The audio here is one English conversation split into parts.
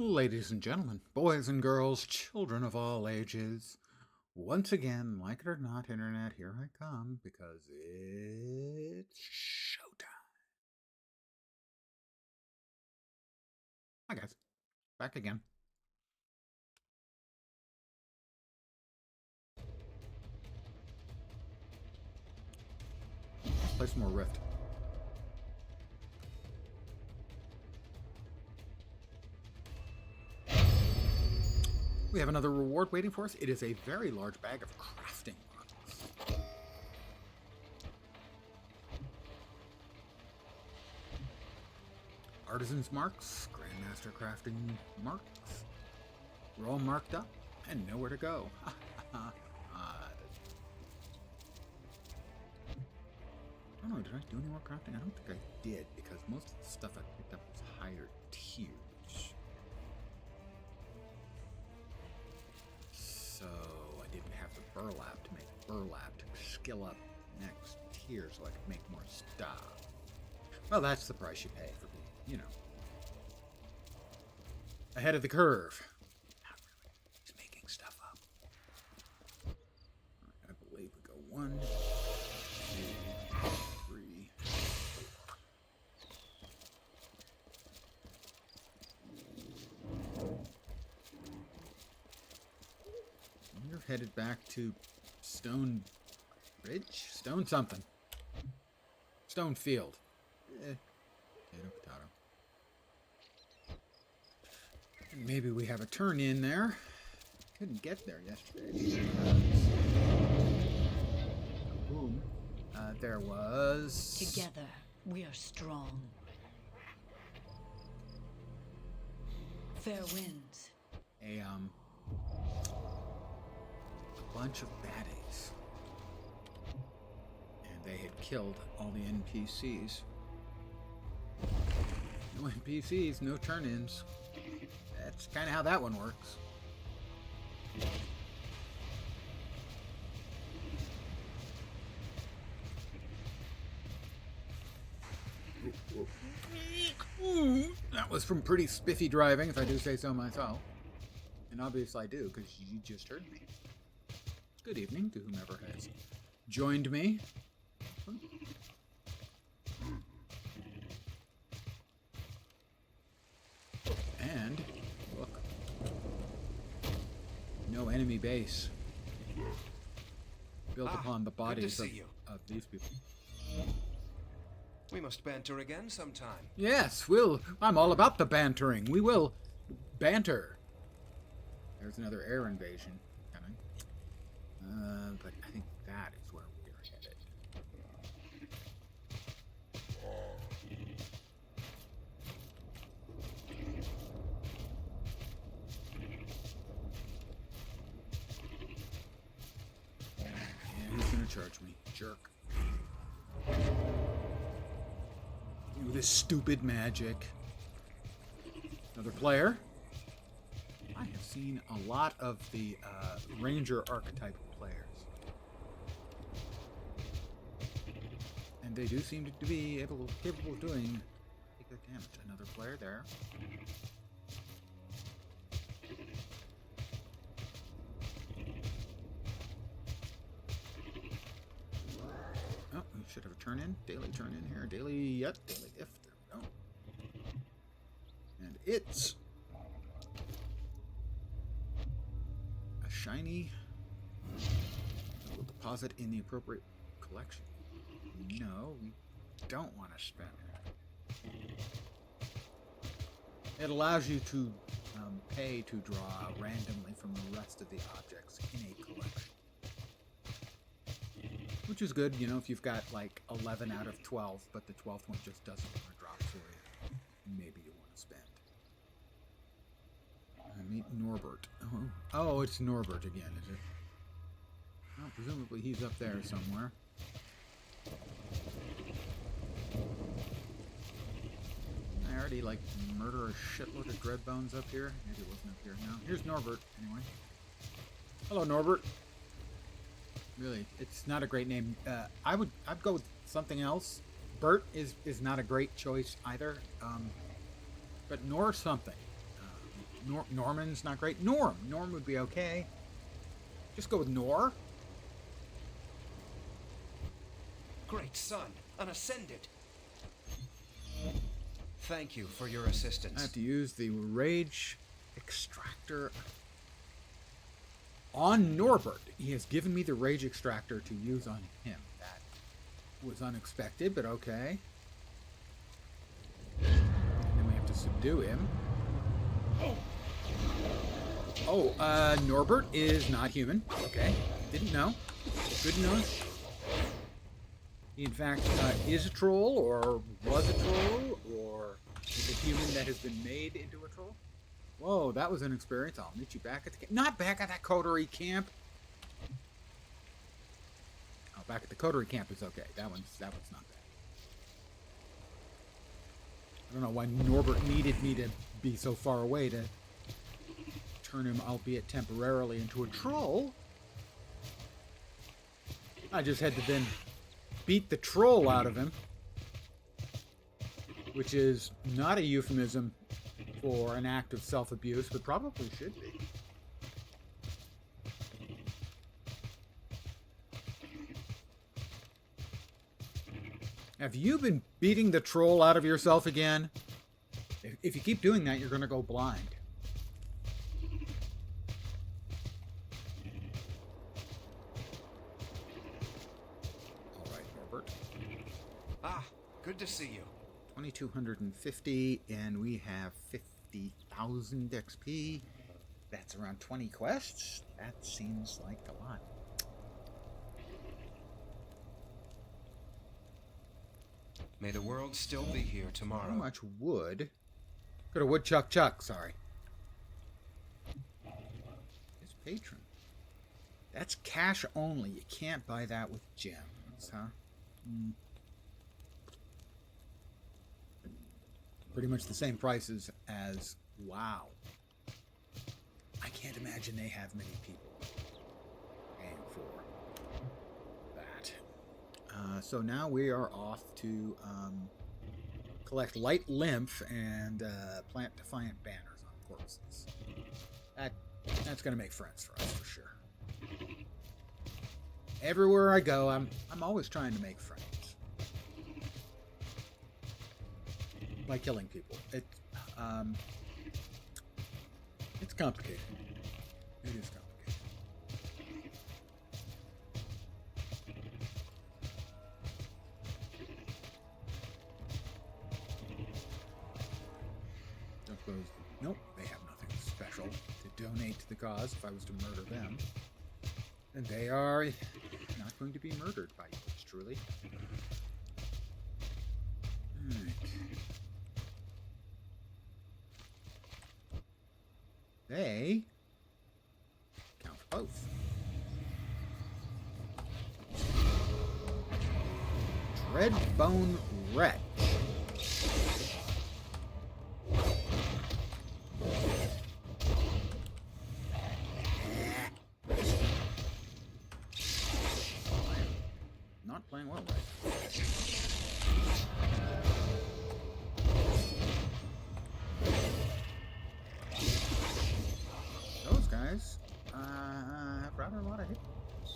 Ladies and gentlemen, boys and girls, children of all ages, once again, like it or not, Internet, here I come because it's showtime. Hi, guys. Back again. Let's play some more Rift. We have another reward waiting for us. It is a very large bag of crafting marks. Artisan's marks, Grandmaster crafting marks. We're all marked up and nowhere to go. I don't know, did I do any more crafting? I don't think I did, because most of the stuff I picked up was higher tiers. So I didn't have the burlap to make burlap to skill up next tier so I could make more stuff. Well, that's the price you pay for being, ahead of the curve. Not really. Just making stuff up. I believe we go 1, 2, 3. You're headed back to Stone Ridge? Stone something. Stone Field. Potato, potato. Maybe we have a turn in there. Couldn't get there yesterday. Boom. There was... Together, we are strong. Fair winds. A bunch of baddies. And they had killed all the NPCs. No NPCs, no turn-ins. That's kind of how that one works. That was from pretty spiffy driving, if I do say so myself. And obviously I do, because you just heard me. Good evening to whomever has joined me. And, look. No enemy base. Built upon the bodies of these people. We must banter again sometime. Yes, I'm all about the bantering. We will banter. There's another air invasion coming. But I think that is where we are headed. And who's gonna charge me? Jerk. With this stupid magic. Another player. I have seen a lot of the Ranger archetype players. And they do seem to be capable of doing pretty good damage. Another player there. Oh, we should have a turn in. Daily turn in here. Daily, yep, daily if. There we go. And it's a shiny. We'll deposit in the appropriate collection. No, we don't want to spend it. It allows you to pay to draw randomly from the rest of the objects in a collection. Which is good, if you've got like 11 out of 12, but the 12th one just doesn't want to drop for you. Maybe you want to spend. Meet Norbert. Oh, it's Norbert again, is it? Well, presumably he's up there somewhere. I already, murder a shitload of dreadbones up here. Maybe it wasn't up here. No, here's Norbert, anyway. Hello, Norbert. Really, it's not a great name. I'd go with something else. Bert is not a great choice either. But Nor something. Norman's not great. Norm would be okay. Just go with Nor. Great son, an ascended. Thank you for your assistance. I have to use the Rage Extractor on Norbert. He has given me the Rage Extractor to use on him. That was unexpected, but okay. And then we have to subdue him. Oh, Norbert is not human. Okay. Didn't know. Good to know. He, in fact, is a troll, or was a troll, or is a human that has been made into a troll. Whoa, that was an experience. I'll meet you back at the camp. Not back at that coterie camp. Oh, back at the coterie camp is okay. That one's not bad. I don't know why Norbert needed me to be so far away to turn him, albeit temporarily, into a troll. I just had to then beat the troll out of him, which is not a euphemism for an act of self-abuse, but probably should be. Have you been beating the troll out of yourself again? If you keep doing that, you're going to go blind. All right, Norbert. Ah, good to see you. 2,250, and we have 50,000 XP. That's around 20 quests. That seems like a lot. May the world still be here tomorrow. How much wood? Go to Woodchuck Chuck, sorry. His patron. That's cash only. You can't buy that with gems, huh? Pretty much the same prices as WoW. I can't imagine they have many people paying for that. So now we are off to collect light lymph and plant defiant banners on corpses. That's going to make friends for us for sure. Everywhere I go, I'm always trying to make friends by killing people. It's complicated. It is complicated. Nope, they have nothing special to donate to the cause if I was to murder them. And they are not going to be murdered by yours truly. Alright. They count for both. Dreadbone Wretch. Not playing well right. Those guys have rather a lot of hit points.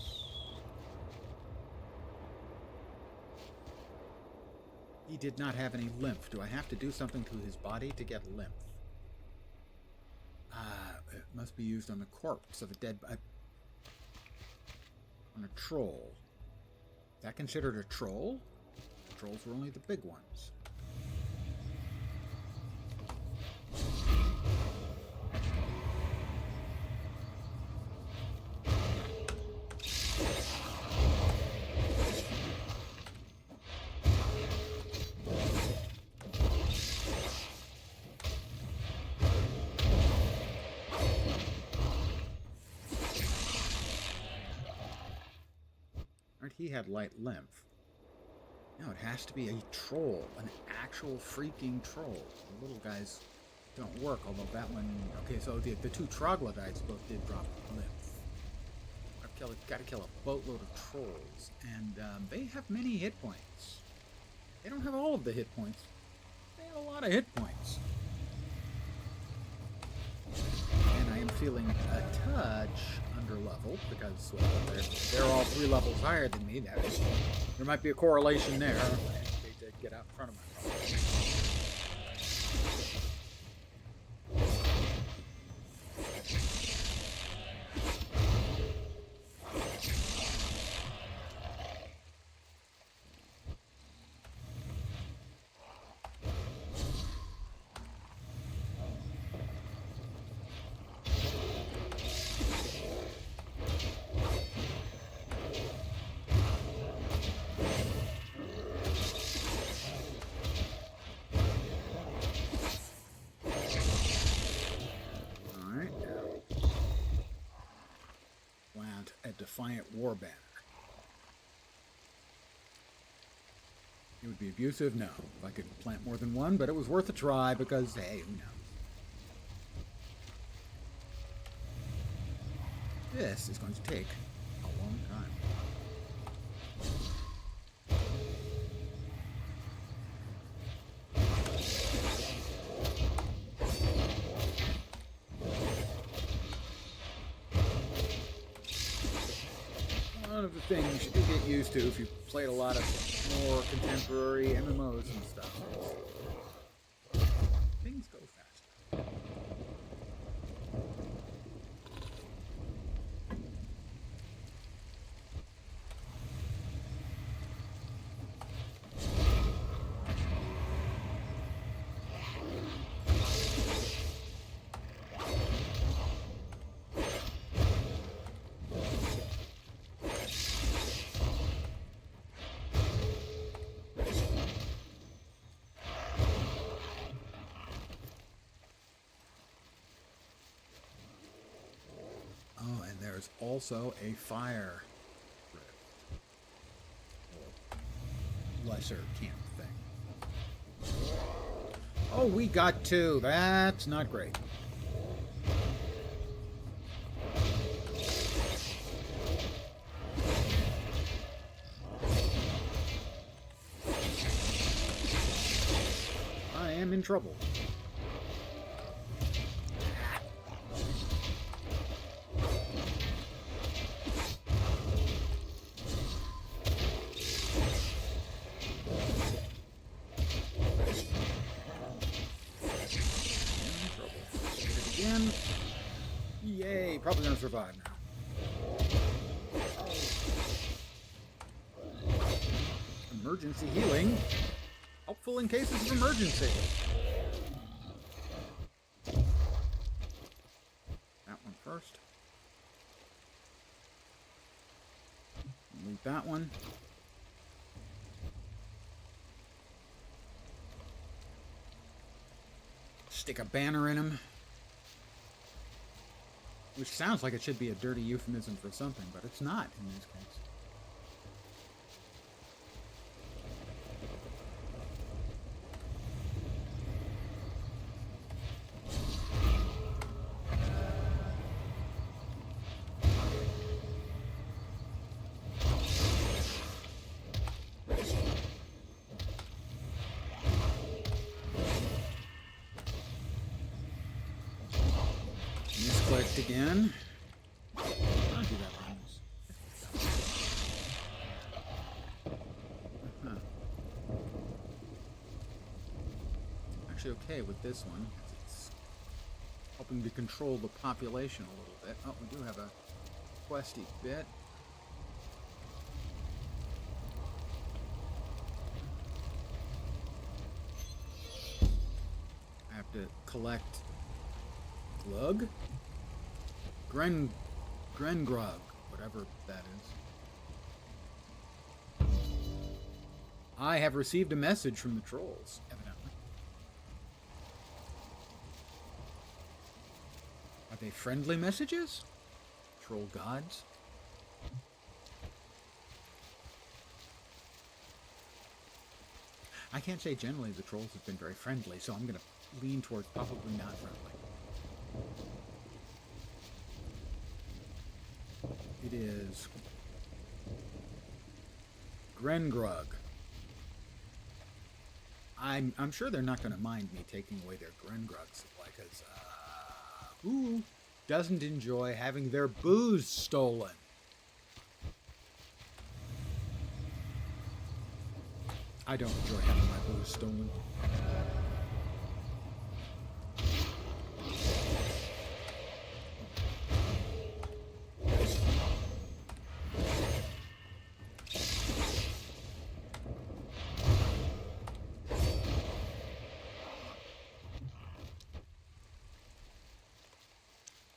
He did not have any lymph. Do I have to do something to his body to get lymph? It must be used on the corpse of a dead... on a troll. Is that considered a troll? Trolls were only the big ones. He had light lymph. No, it has to be a troll, an actual freaking troll. The little guys don't work, although that one... Okay, so the two troglodytes both did drop lymph. I've got to kill a boatload of trolls, and they have many hit points. They don't have all of the hit points. They have a lot of hit points. feeling a touch under-leveled because, well, they're all 3 levels higher than me. There might be a correlation there. I hesitate to get out in front of my problem. Defiant war banner. It would be abusive? No. If I could plant more than one, but it was worth a try because, hey, who knows? This is going to take a long time. One of the things you do get used to if you've played a lot of more contemporary MMOs and stuff is things go faster. There's also a fire rift, or lesser camp thing. Oh, we got 2. That's not great. I am in trouble. Yay, probably gonna survive now. Emergency healing. Helpful in cases of emergency. That one first. Leave that one. Stick a banner in him. Which sounds like it should be a dirty euphemism for something, but it's not in this case. Misclicked again. I'll do that once. Actually okay with this one. It's helping to control the population a little bit. Oh, we do have a questy bit. I have to collect Glug? Grengrug, whatever that is. I have received a message from the trolls, evidently. Are they friendly messages? Troll gods? I can't say generally the trolls have been very friendly, so I'm going to lean towards probably not friendly. It is Grengrug. I'm sure they're not going to mind me taking away their Grengrug supply, because, ooh, doesn't enjoy having their booze stolen? I don't enjoy having my booze stolen.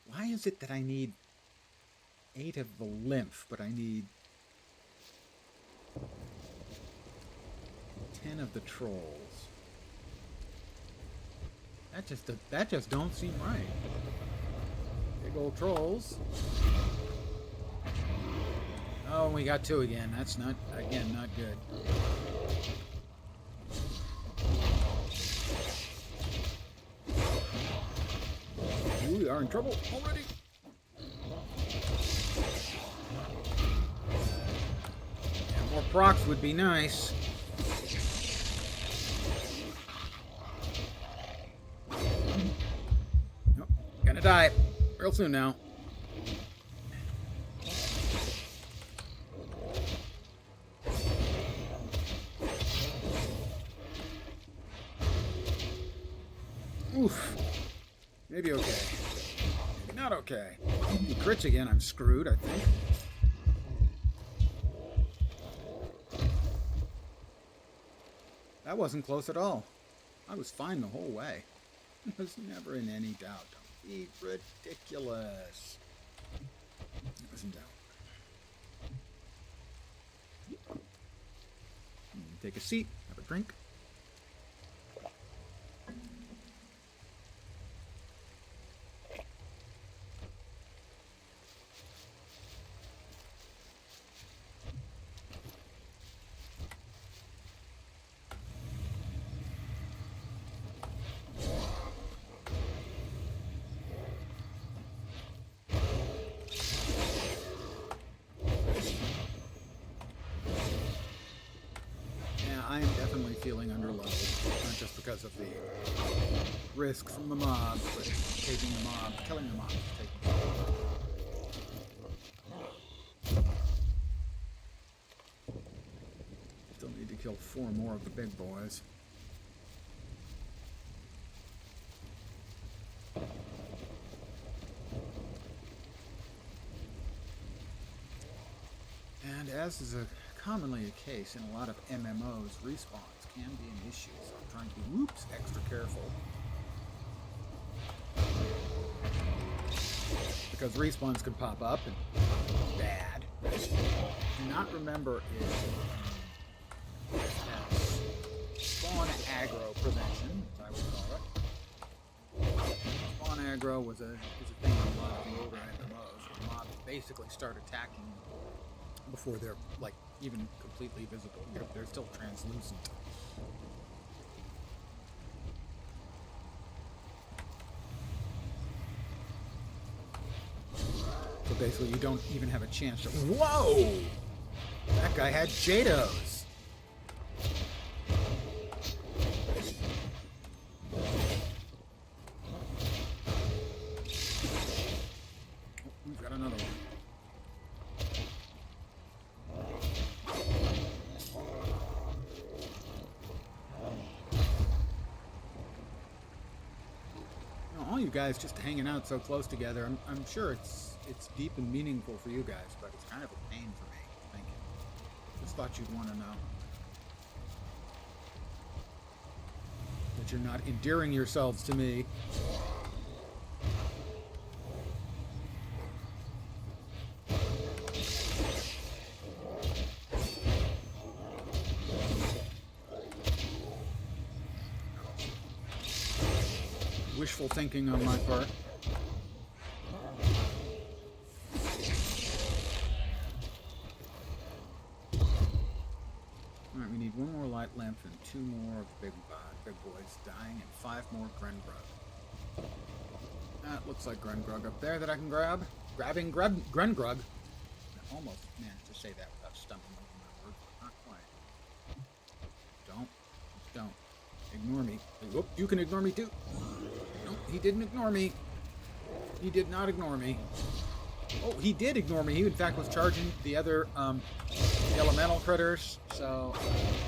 Why is it that I need 8 of the lymph, but I need 10 of the trolls? That just don't seem right. Big old trolls. Oh, we got 2 again. That's not good. We are in trouble already. Yeah, more procs would be nice. Nope, gonna die real soon now. Oof. Maybe okay. Maybe not okay. He crits again, I'm screwed, I think. That wasn't close at all. I was fine the whole way. I was never in any doubt. Don't be ridiculous. I was in doubt. Take a seat, have a drink. I am definitely feeling underleveled, not just because of the risk from the mobs, but taking the mob, killing the mobs, taking the mob. Still need to kill 4 more of the big boys. And as is commonly a case in a lot of MMOs, respawns can be an issue, so I'm trying to be, extra careful. Because respawns can pop up and bad. Do not remember it has spawn aggro prevention, as I would call it. Spawn aggro is a thing in a lot of the older MMOs, where mobs basically start attacking before they're like even completely visible. They're still translucent. So basically you don't even have a chance to... Whoa! That guy had Jados. Oh, we've got another one. All you guys just hanging out so close together, I'm sure it's deep and meaningful for you guys, but it's kind of a pain for me. Thank you. Just thought you'd want to know that you're not endearing yourselves to me. Wishful thinking on my part. Alright, we need 1 more light lamp and 2 more of the big boys dying and 5 more Grengrug. That looks like Grengrug up there that I can grab. Grabbing Grengrug. I almost managed to say that without stumbling over my words, but not quite. Don't. Just don't. Ignore me. Whoop, you can ignore me too. Nope, he didn't ignore me. He did not ignore me. Oh, he did ignore me. He, in fact, was charging the other the elemental critters. So,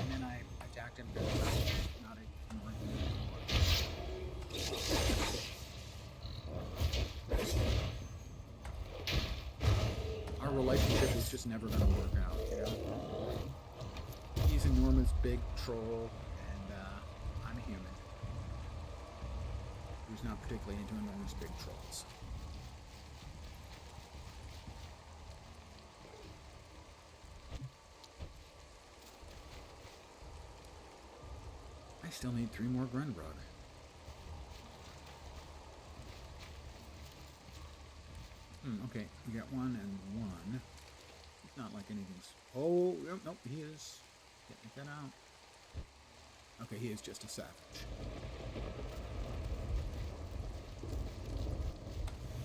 and then I attacked him. Not ignoring him. Our relationship is just never going to work out, you know? He's an enormous big troll, and I'm a human who's not particularly into enormous big trolls. I still need 3 more Grenbrug. Okay, we got 1 and 1. It's not like anything's... Oh, nope, he is... Get out. Okay, he is just a savage.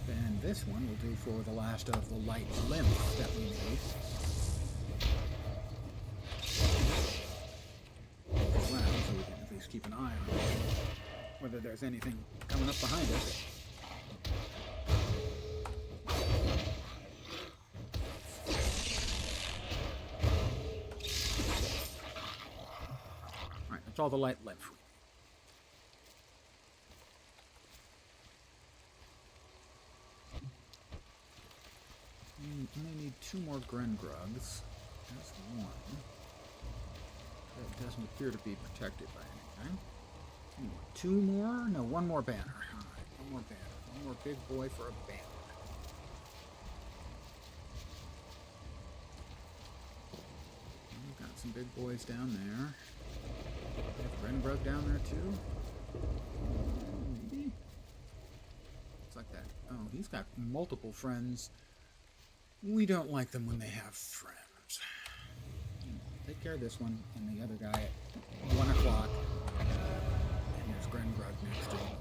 And this one will do for the last of the light lymph that we made. Wow, so we can at least keep an eye on whether there's anything coming up behind us. It's all the light lymph. I only need 2 more Grengrugs. That's 1. That doesn't appear to be protected by anything. 2 more? No, 1 more banner. Alright, 1 more banner. 1 more big boy for a banner. We've got some big boys down there. Grenbrug down there too? Maybe? It's like that. Oh, he's got multiple friends. We don't like them when they have friends. Take care of this one and the other guy at 1 o'clock. And there's Grenbrug next to him.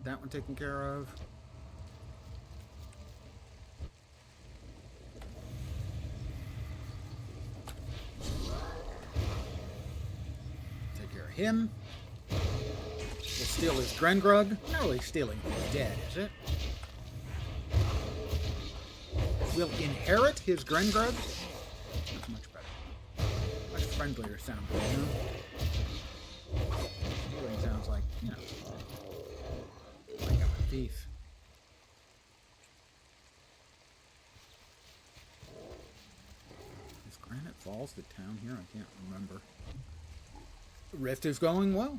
That one taken care of. Take care of him. We'll steal his Grengrug. Not really stealing, he's dead, is it? We'll inherit his Grengrug. That's much better. Much friendlier sounding, you know? Stealing sounds like, you know. Thief. Is Granite Falls the town here? I can't remember. The rift is going well.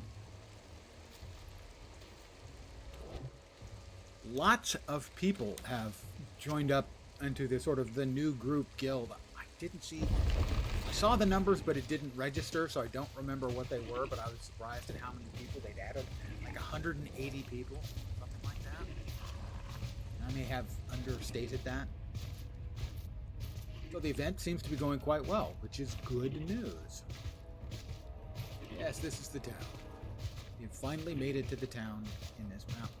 Lots of people have joined up into this sort of the new group guild. I didn't see... I saw the numbers, but it didn't register, so I don't remember what they were, but I was surprised at how many people they'd added. Like 180 people. I may have understated that. So the event seems to be going quite well, which is good news. Yes, this is the town. You've finally made it to the town in this mountain.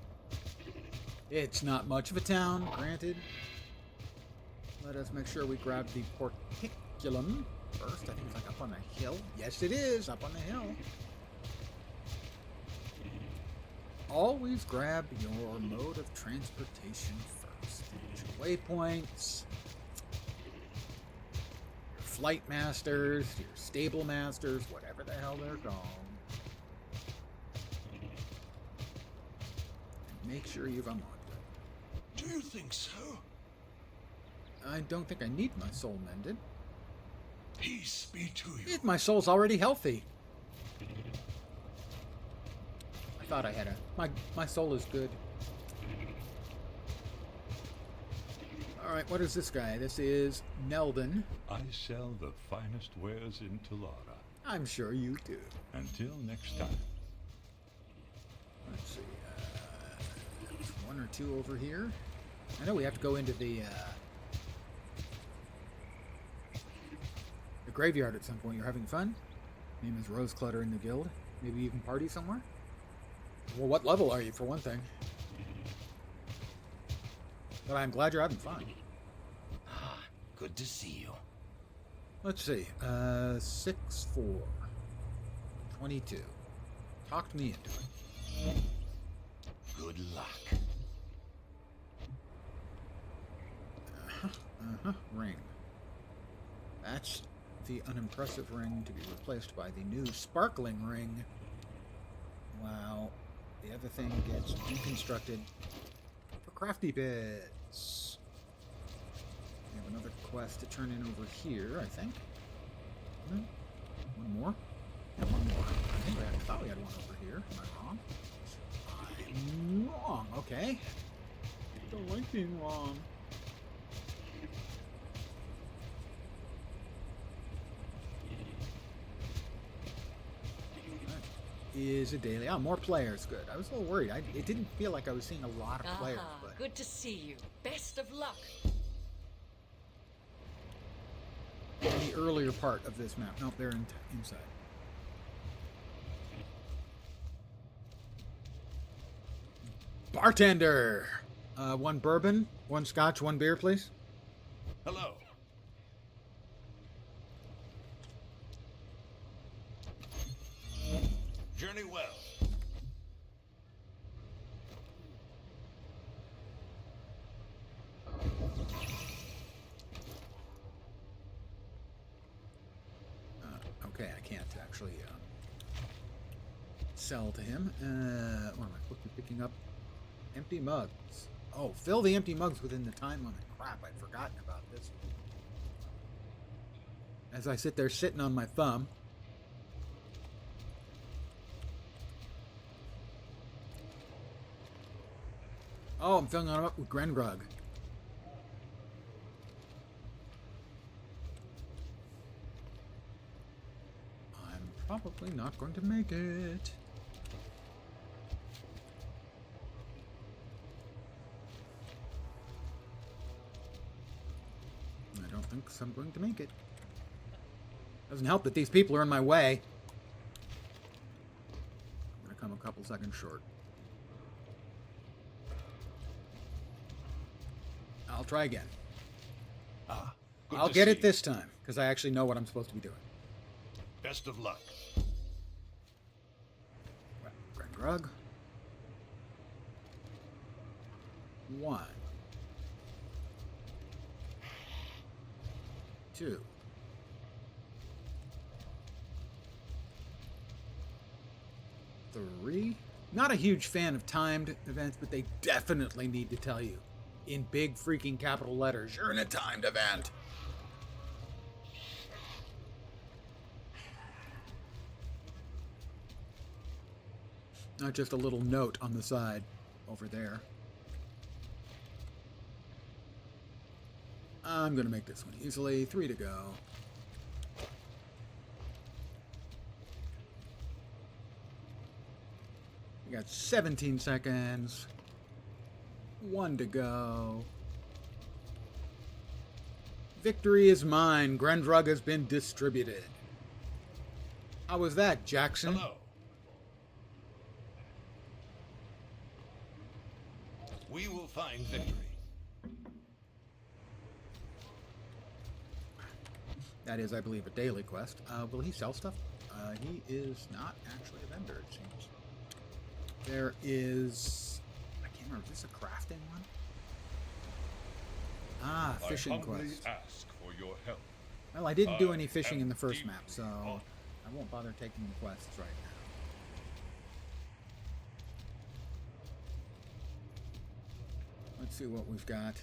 It's not much of a town, granted. Let us make sure we grab the porticulum first. I think it's like up on the hill. Yes, it is, up on the hill. Always grab your mode of transportation first. Your waypoints, your flight masters, your stable masters, whatever the hell they're called. And make sure you've unlocked it. Do you think so? I don't think I need my soul mended. Peace be to you. My soul's already healthy. I thought I had a... My soul is good. Alright, what is this guy? This is Nelden. I sell the finest wares in Talara. I'm sure you do. Until next time. Let's see. There's 1 or 2 over here. I know we have to go into the graveyard at some point. You're having fun? Name is Rose Clutter in the guild. Maybe you can party somewhere? Well, what level are you, for one thing? But I'm glad you're having fun. Ah, good to see you. Let's see. 6, 4. 22. Talked me into it. Good luck. Ring. That's the unimpressive ring to be replaced by the new sparkling ring. While the other thing gets deconstructed for crafty bits. We have another quest to turn in over here, I think. No? One more? Yeah, one more. I thought we had one over here. Am I wrong? I'm wrong. Okay. Don't like being wrong. Is a daily. Oh, more players. Good. I was a little worried. It didn't feel like I was seeing a lot of players. But Good to see you. Best of luck. in the earlier part of this map. Nope, they're inside. Bartender! One bourbon, one scotch, one beer, please. Hello. Journey well. Okay, I can't actually sell to him. What am I quickly picking up? Empty mugs. Oh, fill the empty mugs within the time limit. Crap, I'd forgotten about this. As I sit there sitting on my thumb. Oh, I'm filling them up with Grengrug. I'm probably not going to make it. I don't think I'm going to make it. Doesn't help that these people are in my way. I'm going to come a couple seconds short. I'll try again. Good I'll to get see it this time, because I actually know what I'm supposed to be doing. Best of luck. Grengrug. 1. 2. 3. Not a huge fan of timed events, but they definitely need to tell you in big freaking capital letters, you're in a timed event. Not just a little note on the side over there. I'm going to make this one easily. 3 to go. We got 17 seconds. 1 to go. Victory is mine. Grenrug has been distributed. How was that, Jackson? Hello. We will find victory. That is, I believe, a daily quest. Will he sell stuff? He is not actually a vendor, it seems. There is... I can't remember. Is this a crafting one? Ah, fishing I humbly quest. ask for your help. Well, I didn't do I any fishing am in the first deeply map, so honored. I won't bother taking the quests right now. Let's see what we've got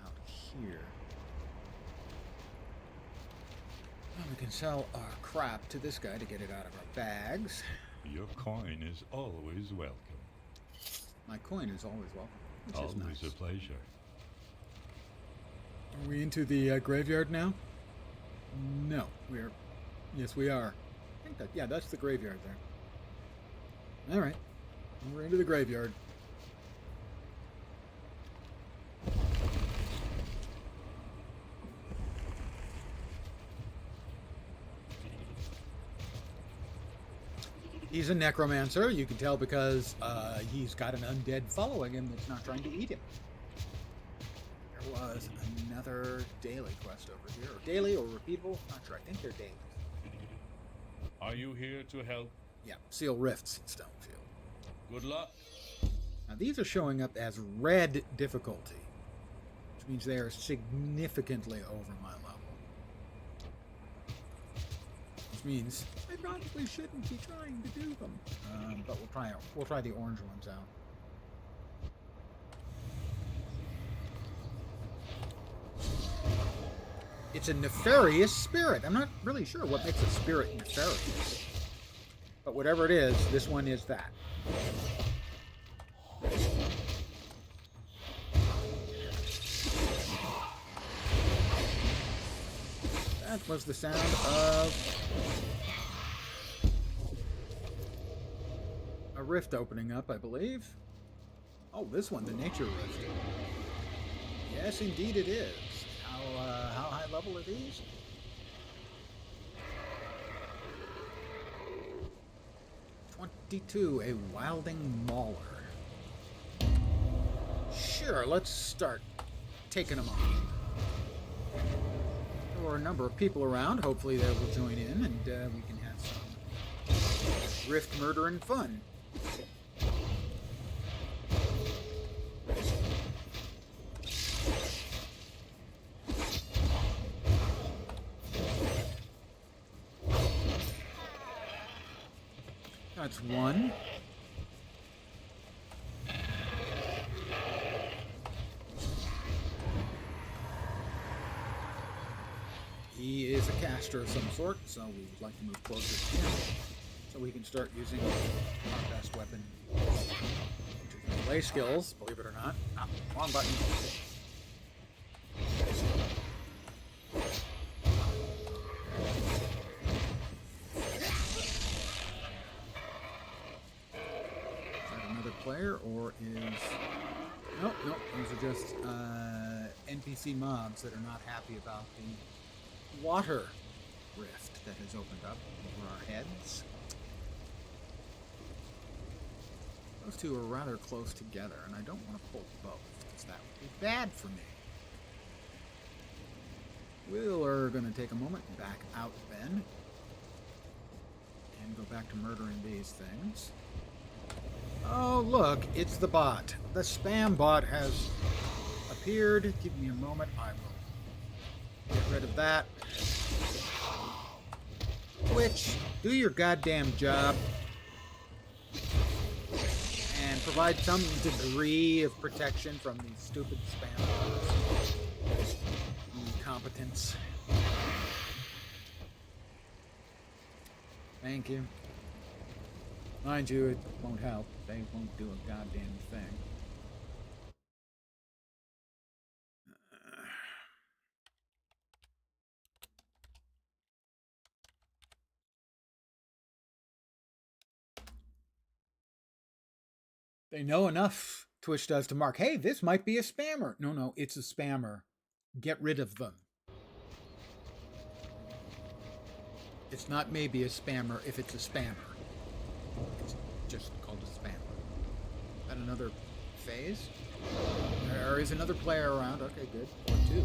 out here. Well, we can sell our crap to this guy to get it out of our bags. Your coin is always welcome. My coin is always welcome, which is Always nice. a pleasure. Are we into the graveyard now? No, we're... Yes, we are. I think that... Yeah, that's the graveyard there. All right. We're into the graveyard. He's a necromancer. You can tell because he's got an undead following him that's not trying to eat him. There was another daily quest over here. Or daily or repeatable? Not sure. I think they're daily. Are you here to help? Yeah, seal rifts in Stonefield. Good luck. Now these are showing up as red difficulty, which means they are significantly over my level. Which means I probably shouldn't be trying to do them. But we'll try the orange ones out. It's a nefarious spirit. I'm not really sure what makes a spirit nefarious. But whatever it is, this one is that. That was the sound of a rift opening up, I believe. Oh, this one, the nature rift. Yes, indeed it is. How high level are these? .22, a wilding mauler. Sure, let's start taking them on. There were a number of people around. Hopefully they will join in and we can have some rift murder and fun. That's one. He is a caster of some sort, so we would like to move closer to him so we can start using our best weapon, which is melee skills, believe it or not. Ah, wrong button. Player or is nope, these are just NPC mobs that are not happy about the water rift that has opened up over our heads. Those two are rather close together, and I don't want to pull both because that would be bad for me. We're going to take a moment and back out then and go back to murdering these things. Oh, look, it's the bot. The spam bot has appeared. Give me a moment. I will get rid of that. Twitch, do your goddamn job. And provide some degree of protection from these stupid spam bots. Incompetence. Thank you. Mind you, it won't help. They won't do a goddamn thing. They know enough, Twitch does, to mark, hey, this might be a spammer. No, it's a spammer. Get rid of them. It's not maybe a spammer if it's a spammer. It's just called a spammer. Is that another phase? There is another player around. Okay, good. Or two.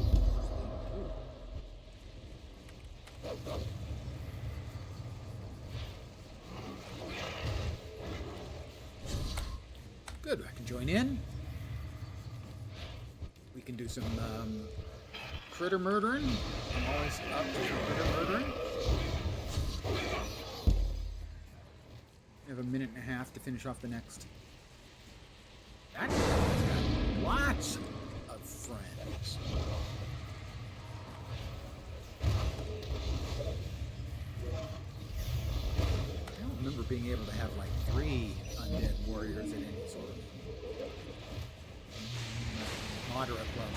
Good, I can join in. We can do some critter murdering. I'm always up to critter murdering. We have a minute and a half to finish off the next. That guy's got lots of friends. I don't remember being able to have like 3 undead warriors at any sort of moderate level.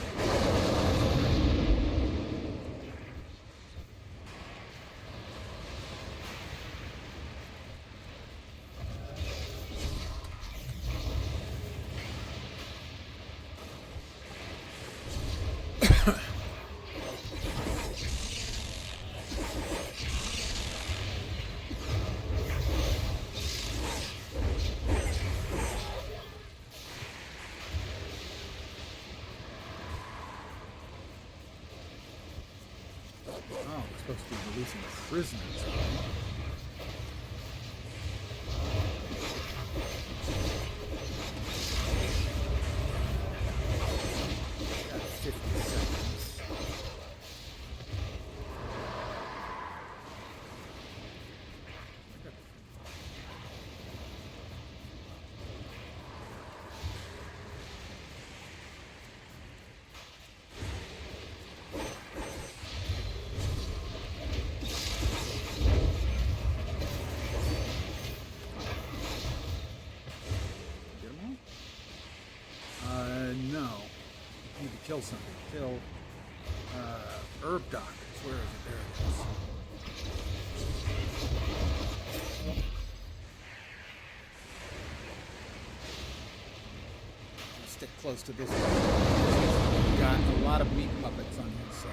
Oh, we're supposed to be releasing prisoners. Got 50 seconds. Get them all? No. Need to kill something. Kill, Herb Doc. Where is it? There it is. I'll stick close to this one. Got a lot of meat puppets on his side.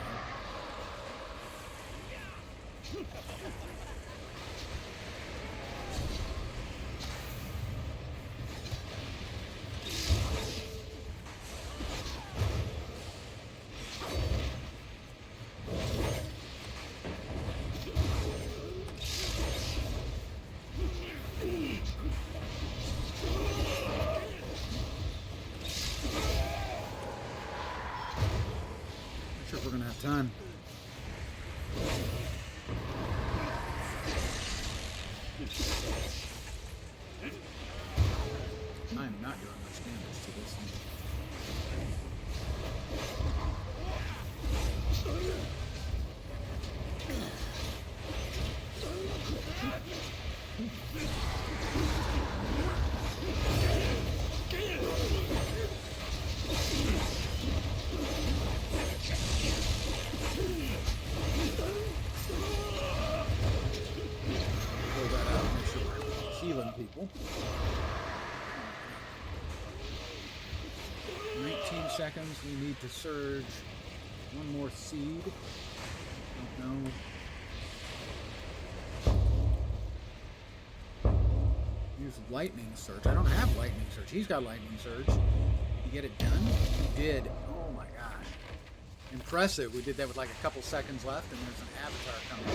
Not sure if we're gonna have time. I am not doing much damage to this thing. Pull that out and make sure we're healing people. 19 seconds. We need to surge one more seed. Don't know. Use lightning surge. I don't have lightning surge. He's got lightning surge. You get it done? He did. Oh my gosh. Impressive. We did that with like a couple seconds left, and there's an avatar coming.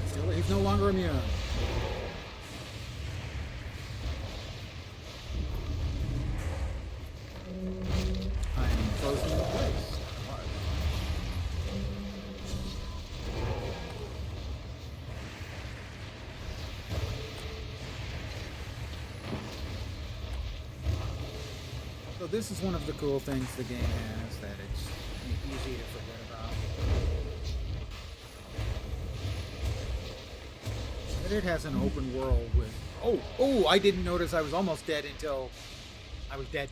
Still, he's no longer immune. I'm frozen in place. So this is one of the cool things the game has that it's easy to forget about. But it has an open world with... Oh, I didn't notice I was almost dead until I was dead.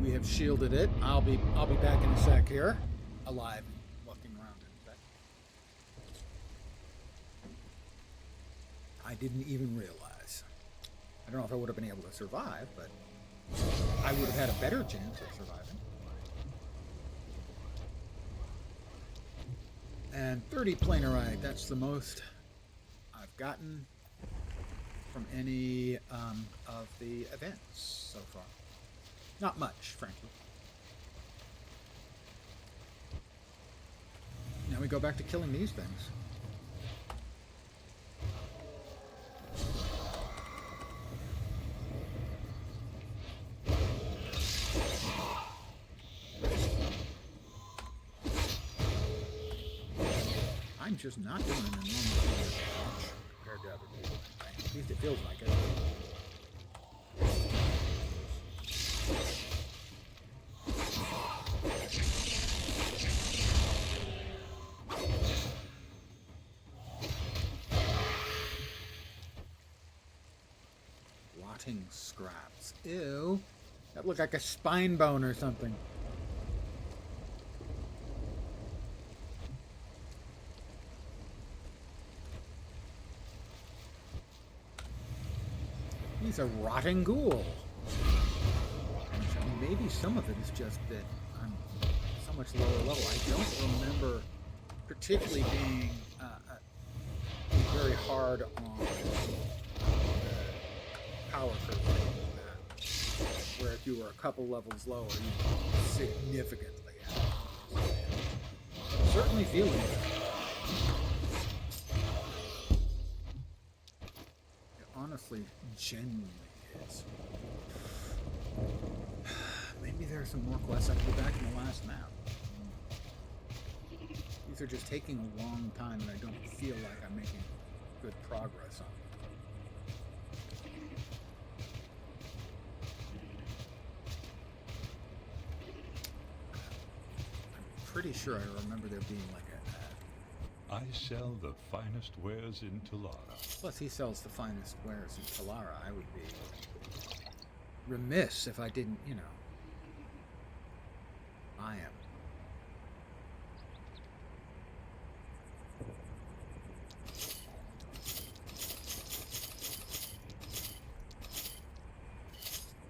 We have shielded it. I'll be back in a sec here. Alive and walking around in a sec. I didn't even realize. I don't know if I would have been able to survive, but I would have had a better chance of surviving. And 30 planarite, that's the most I've gotten from any of the events so far. Not much, frankly. Now we go back to killing these things. I'm just not doing an enormous amount of damage compared to other people. At least it feels like it. Rotting scraps. Ew. That looked like a spine bone or something. He's a rotting ghoul. I mean, maybe some of it is just that some much lower level. I don't remember particularly being very hard on the power curve like that, where if you were a couple levels lower, you significantly out. Certainly feeling that. It honestly, genuinely is. Maybe there are some more quests I can go back in the last map. These are just taking a long time, and I don't feel like I'm making good progress on them. I'm pretty sure I remember there being like I sell the finest wares in Talara. plus he sells the finest wares in Talara. I would be remiss if I didn't, you know. I am.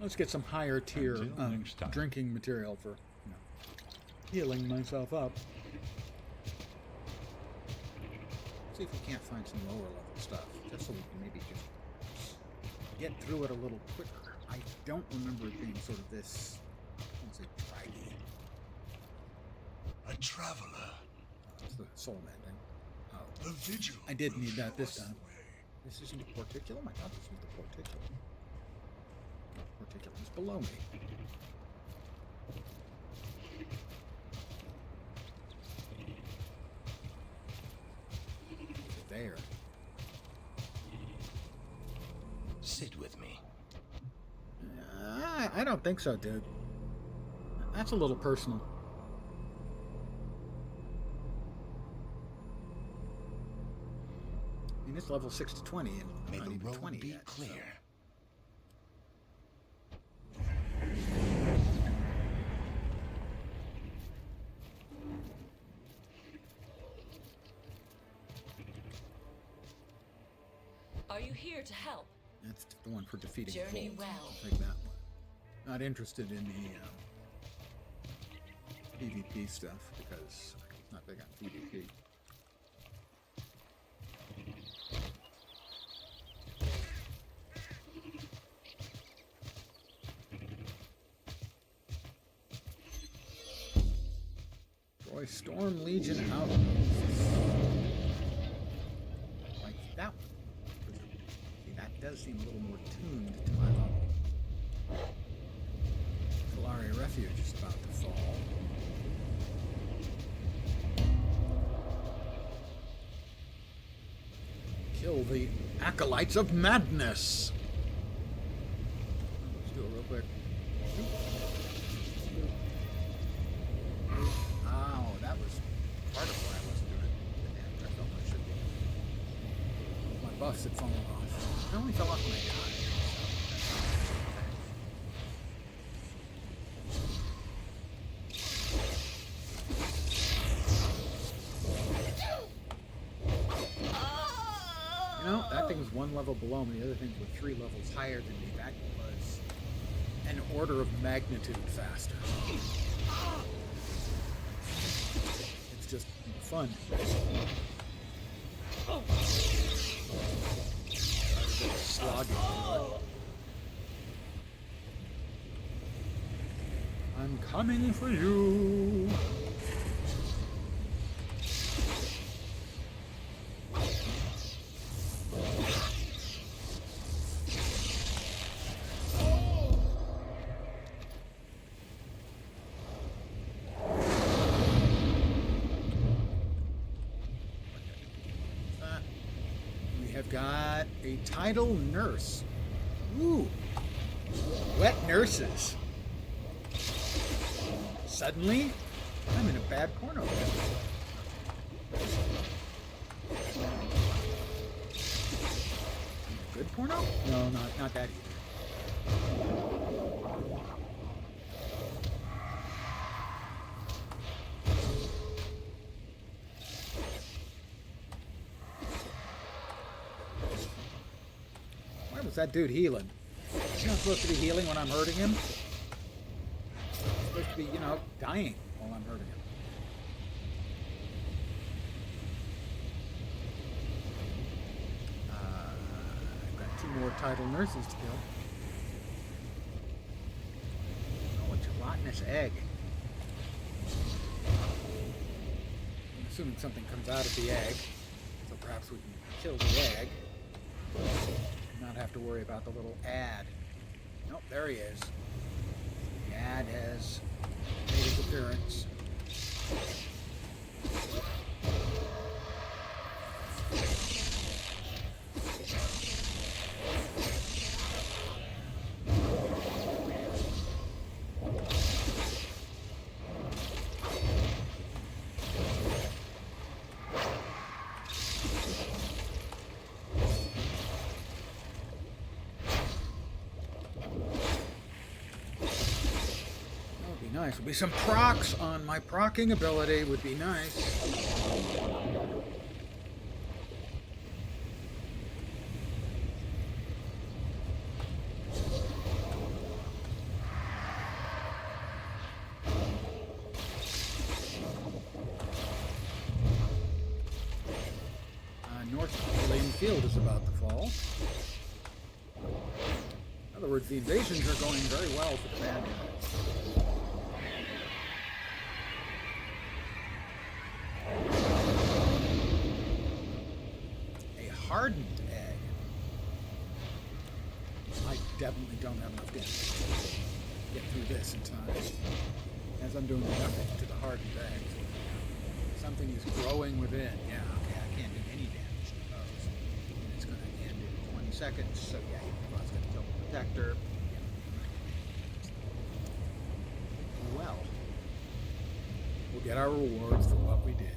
Let's get some higher tier Until next time. drinking material for, you know, healing myself up. See if we can't find some lower level stuff, just so we can maybe just get through it a little quicker. I don't remember it being sort of this, I won't say draggy. A traveler. It's the soul mending. Oh, The vigil. I did will need that show this us time. the way. This isn't the porticulum? I thought this was the porticulum. No, porticulum is below me. There. Sit with me. I don't think so, dude. That's a little personal. I mean, it's level 6 to 20, and I'm May not the even road 20 be yet. clear. Are you here to help? That's the one for defeating Journey Volt. well. I'll take that one. Not interested in the PvP stuff because I'm not big on PvP. Troy Storm Legion Outposts. Like that one. See, that does seem a little more tuned to my level. Solari Refuge is about to fall. Kill the Acolytes of Madness! Let's do it real quick. Oh, that was part of what I wasn't doing. Damn, I felt I should be. My buffs had fallen off. I only fell off when I died. You know, that thing was one level below me. The other things were 3 levels higher than me. That was an order of magnitude faster. It's just fun. Slogging. I'm coming for you. We have got a title nurse. Ooh. Wet nurses. Suddenly, I'm in a bad porno. Good porno? No, not that either. Why was that dude healing? You're not supposed to be healing when I'm hurting him? You're supposed to be, dying while I'm hurting him. I've got 2 more title nurses to kill. Oh, a gelatinous egg. I'm assuming something comes out of the egg, so perhaps we can kill the egg and not have to worry about the little ad. Nope, there he is. The ad has made his appearance. Nice. Would be some procs on my procking ability would be nice. North Lane Field is about to fall. In other words, the invasions are going very well for the bad guys. Hardened egg. I definitely don't have enough damage to get through this in time. As I'm doing nothing to the hardened egg. Something is growing within. Yeah, okay, I can't do any damage to those. And it's going to end in 20 seconds. So yeah, it's going to kill the protector. Yeah. Well, we'll get our rewards for what we did.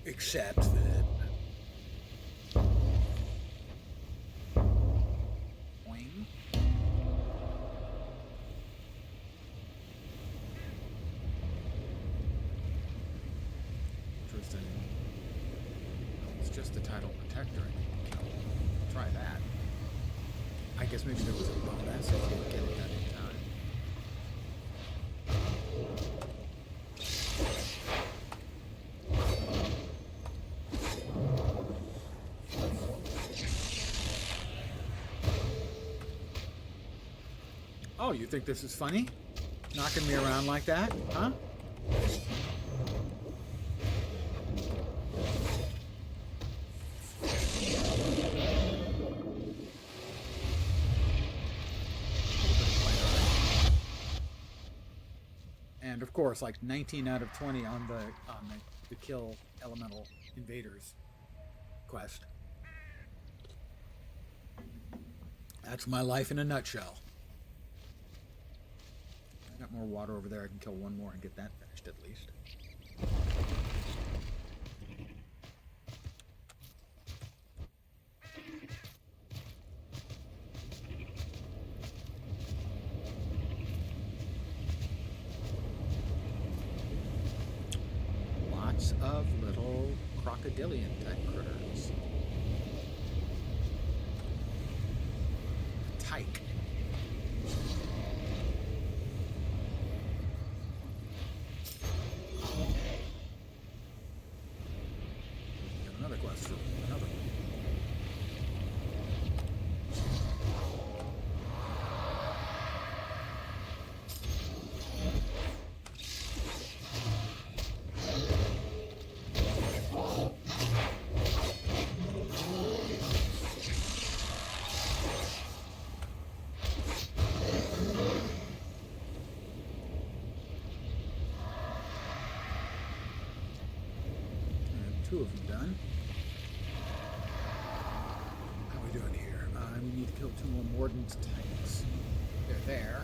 Except that boing. Interesting. It's just the title protector. Try that. I guess maybe there was a bonus if you didn't get it done in time. Oh, you think this is funny? Knocking me around like that? Huh? And of course, like 19 out of 20 on the kill elemental invaders quest. That's my life in a nutshell. I got more water over there. I can kill one more and get that finished at least. Lots of little crocodilian type critters. Tyke. Another quest for another one. Two of them done. How are we doing here? We need to kill 2 more Mordant tanks. They're there.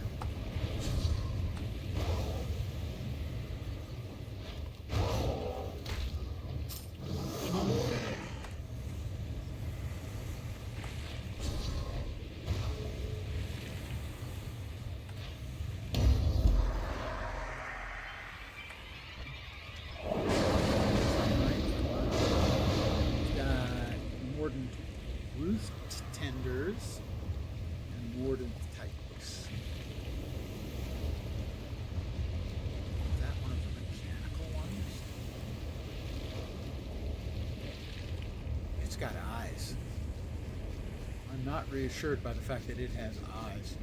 Roost tenders and mordant tykes. not reassured by the fact that it has eyes.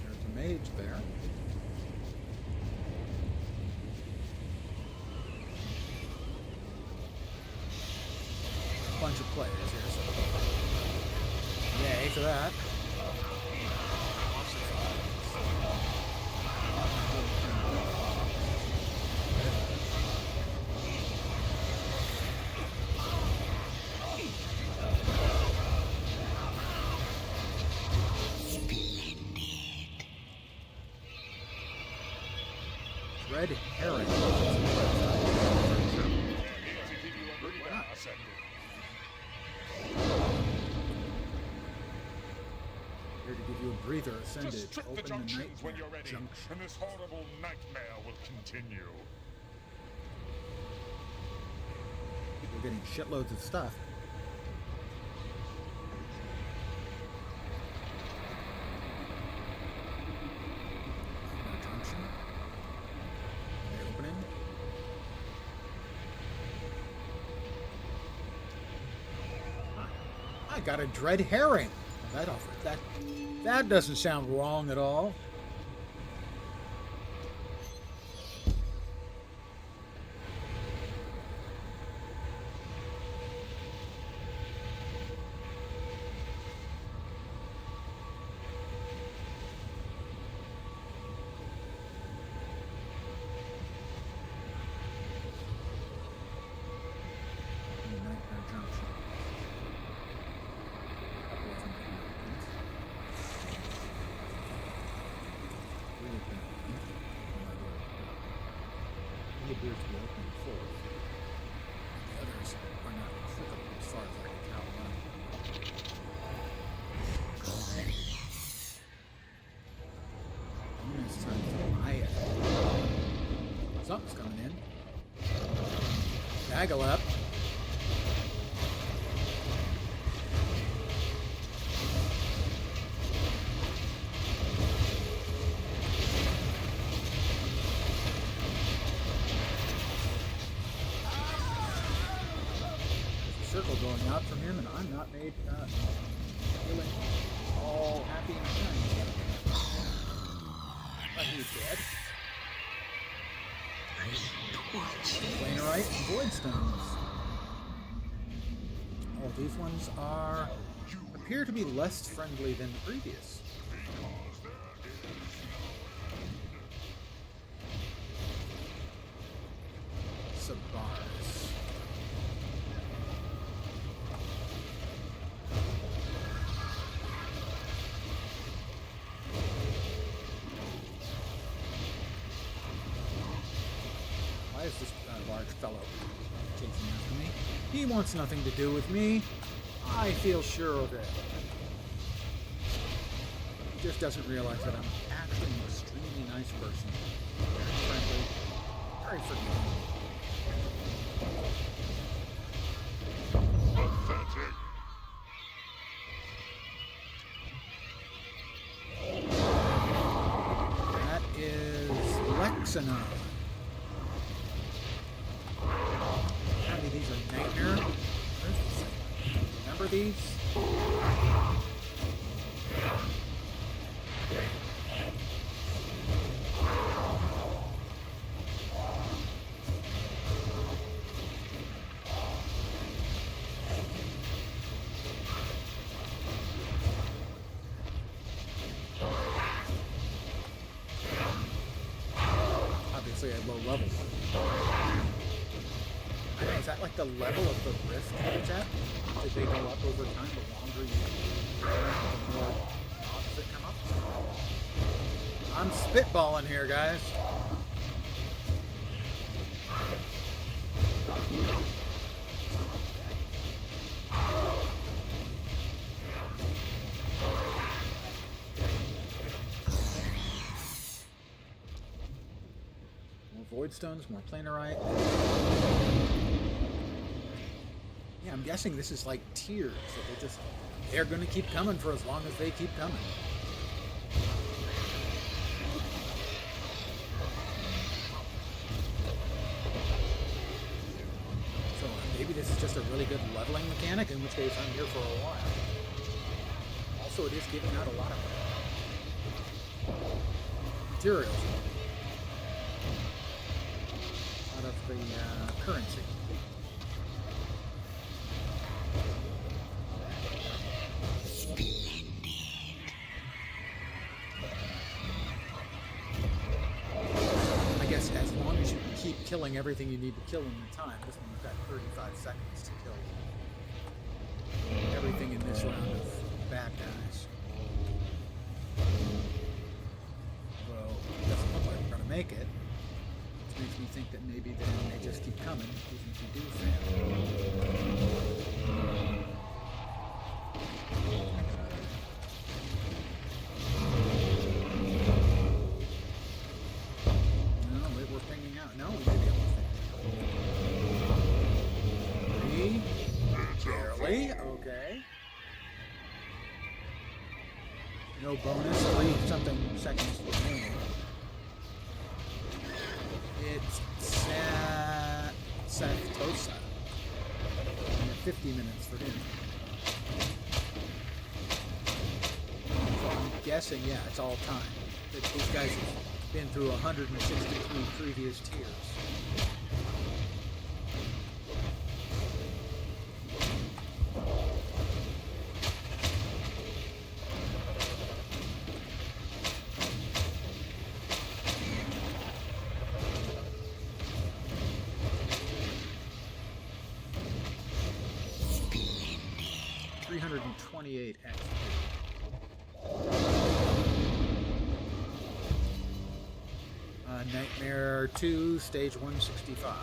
There's a mage there. A bunch of players here, so yay for that. Red herring. Here to give you a breather ascended. Just strip the Open the junctions when nightmare you're ready, junction. and this horrible nightmare will continue. We're getting shitloads of stuff. Junction. The opening. I got a dread herring. That doesn't sound wrong at all. Appears to be open full. The others are not applicable as far as I can tell. It's time for my something's coming in. Gaggle up. Circle going out from him, and I'm not made feeling all happy and shiny. But he's dead. Planerite and Voidstones. Oh, these ones appear to be less friendly than the previous. Sabaris. Why is this large fellow chasing after me? He wants nothing to do with me. I feel sure of it. He just doesn't realize that I'm actually an extremely nice person. Very friendly. Very forgiving. Pathetic. That is Lexina. Apparently these are nightmare. Remember these? Obviously a low level one. I know, is that like the level of the rift that it's at? Did they go up over time the longer you the more mobs that come up? I'm spitballing here, guys. More Voidstones, more Planerite. Yeah, I'm guessing this is like tiers. So they're going to keep coming for as long as they keep coming. So maybe this is just a really good leveling mechanic, in which case I'm here for a while. Also, it is giving out a lot of materials. A lot of the currency. I guess as long as you keep killing everything you need to kill in the time, this one you've got 35 seconds to kill everything in this round of bad guys. Well, it doesn't look like we're going to make it. Which makes me think that maybe then they just keep coming, even if you do fail. No, we're pinging out. No, we may be able to finish. Barely. Okay. No bonus, 3 something seconds remaining. It's Saftosa. And 50 minutes for him. So I'm guessing, yeah, it's all time. These guys have been through 163 previous tiers. Nightmare 2, stage 165.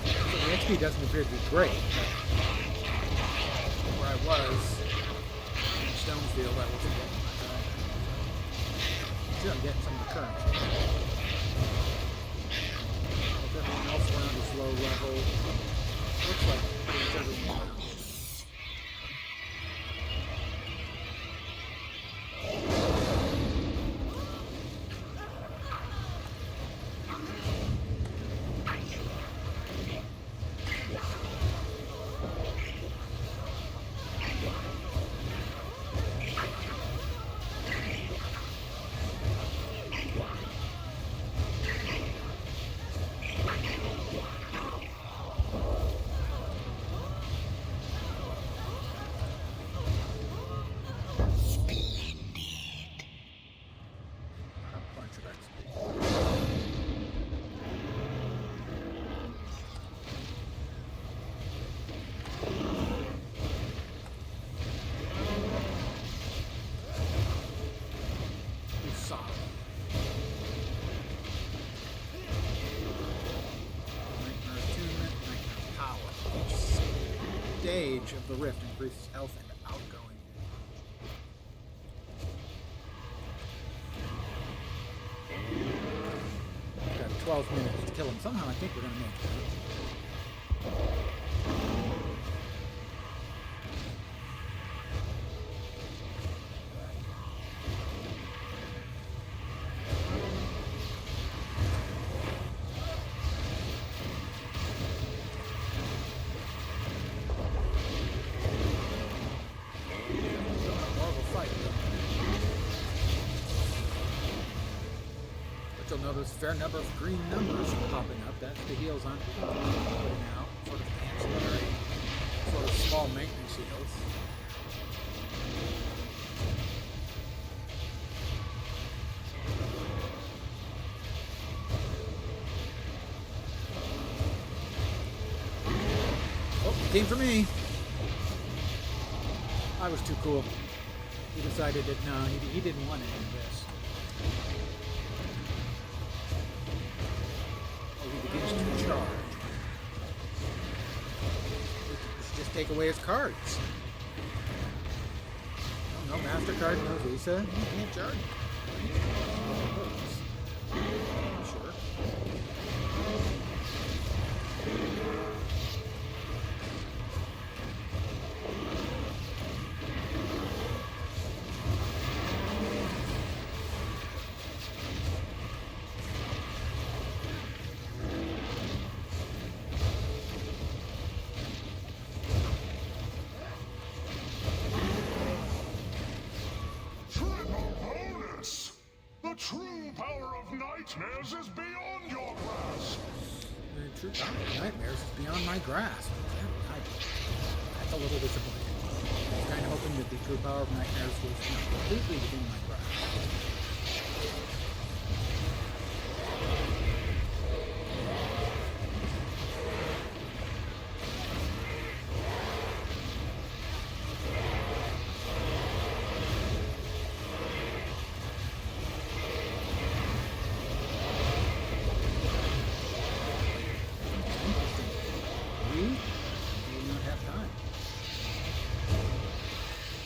So the XP doesn't appear to be great, but where I was in Stonefield, I wasn't getting much either. Sure, I'm getting some of the currency. Everyone else around is low level. Looks like pretty much everyone around. Stage of the rift increases health and outgoing. We've got 12 minutes to kill him. Somehow I think we're going to make it. You'll notice a fair number of green numbers popping up. That's the heals I'm putting out. Sort of ancillary, sort of small maintenance heals. Oh, came for me. I was too cool. He decided that no, he didn't want any of this. Take away his cards. No MasterCard, no Visa. You can't charge. Sure. power of nightmares is beyond your grasp. The true power of nightmares is beyond my grasp. That's a little disappointing. I was kind of hoping that the true power of nightmares was completely within my grasp. We do not have time.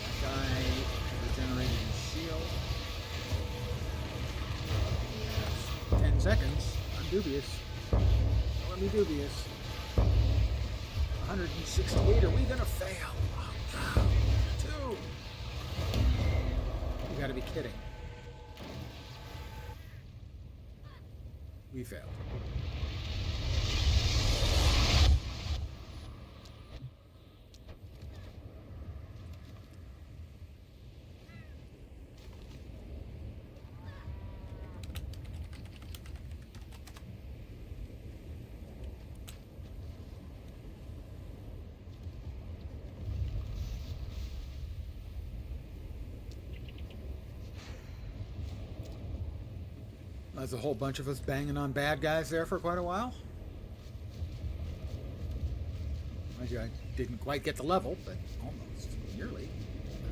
That guy regenerated his shield. He has 10 seconds. I'm dubious. Don't let me dubious. 168. Are we gonna fail? Oh, no. 2. You gotta be kidding. We failed. There's a whole bunch of us banging on bad guys there for quite a while. Mind you, I didn't quite get the level, but almost. Nearly.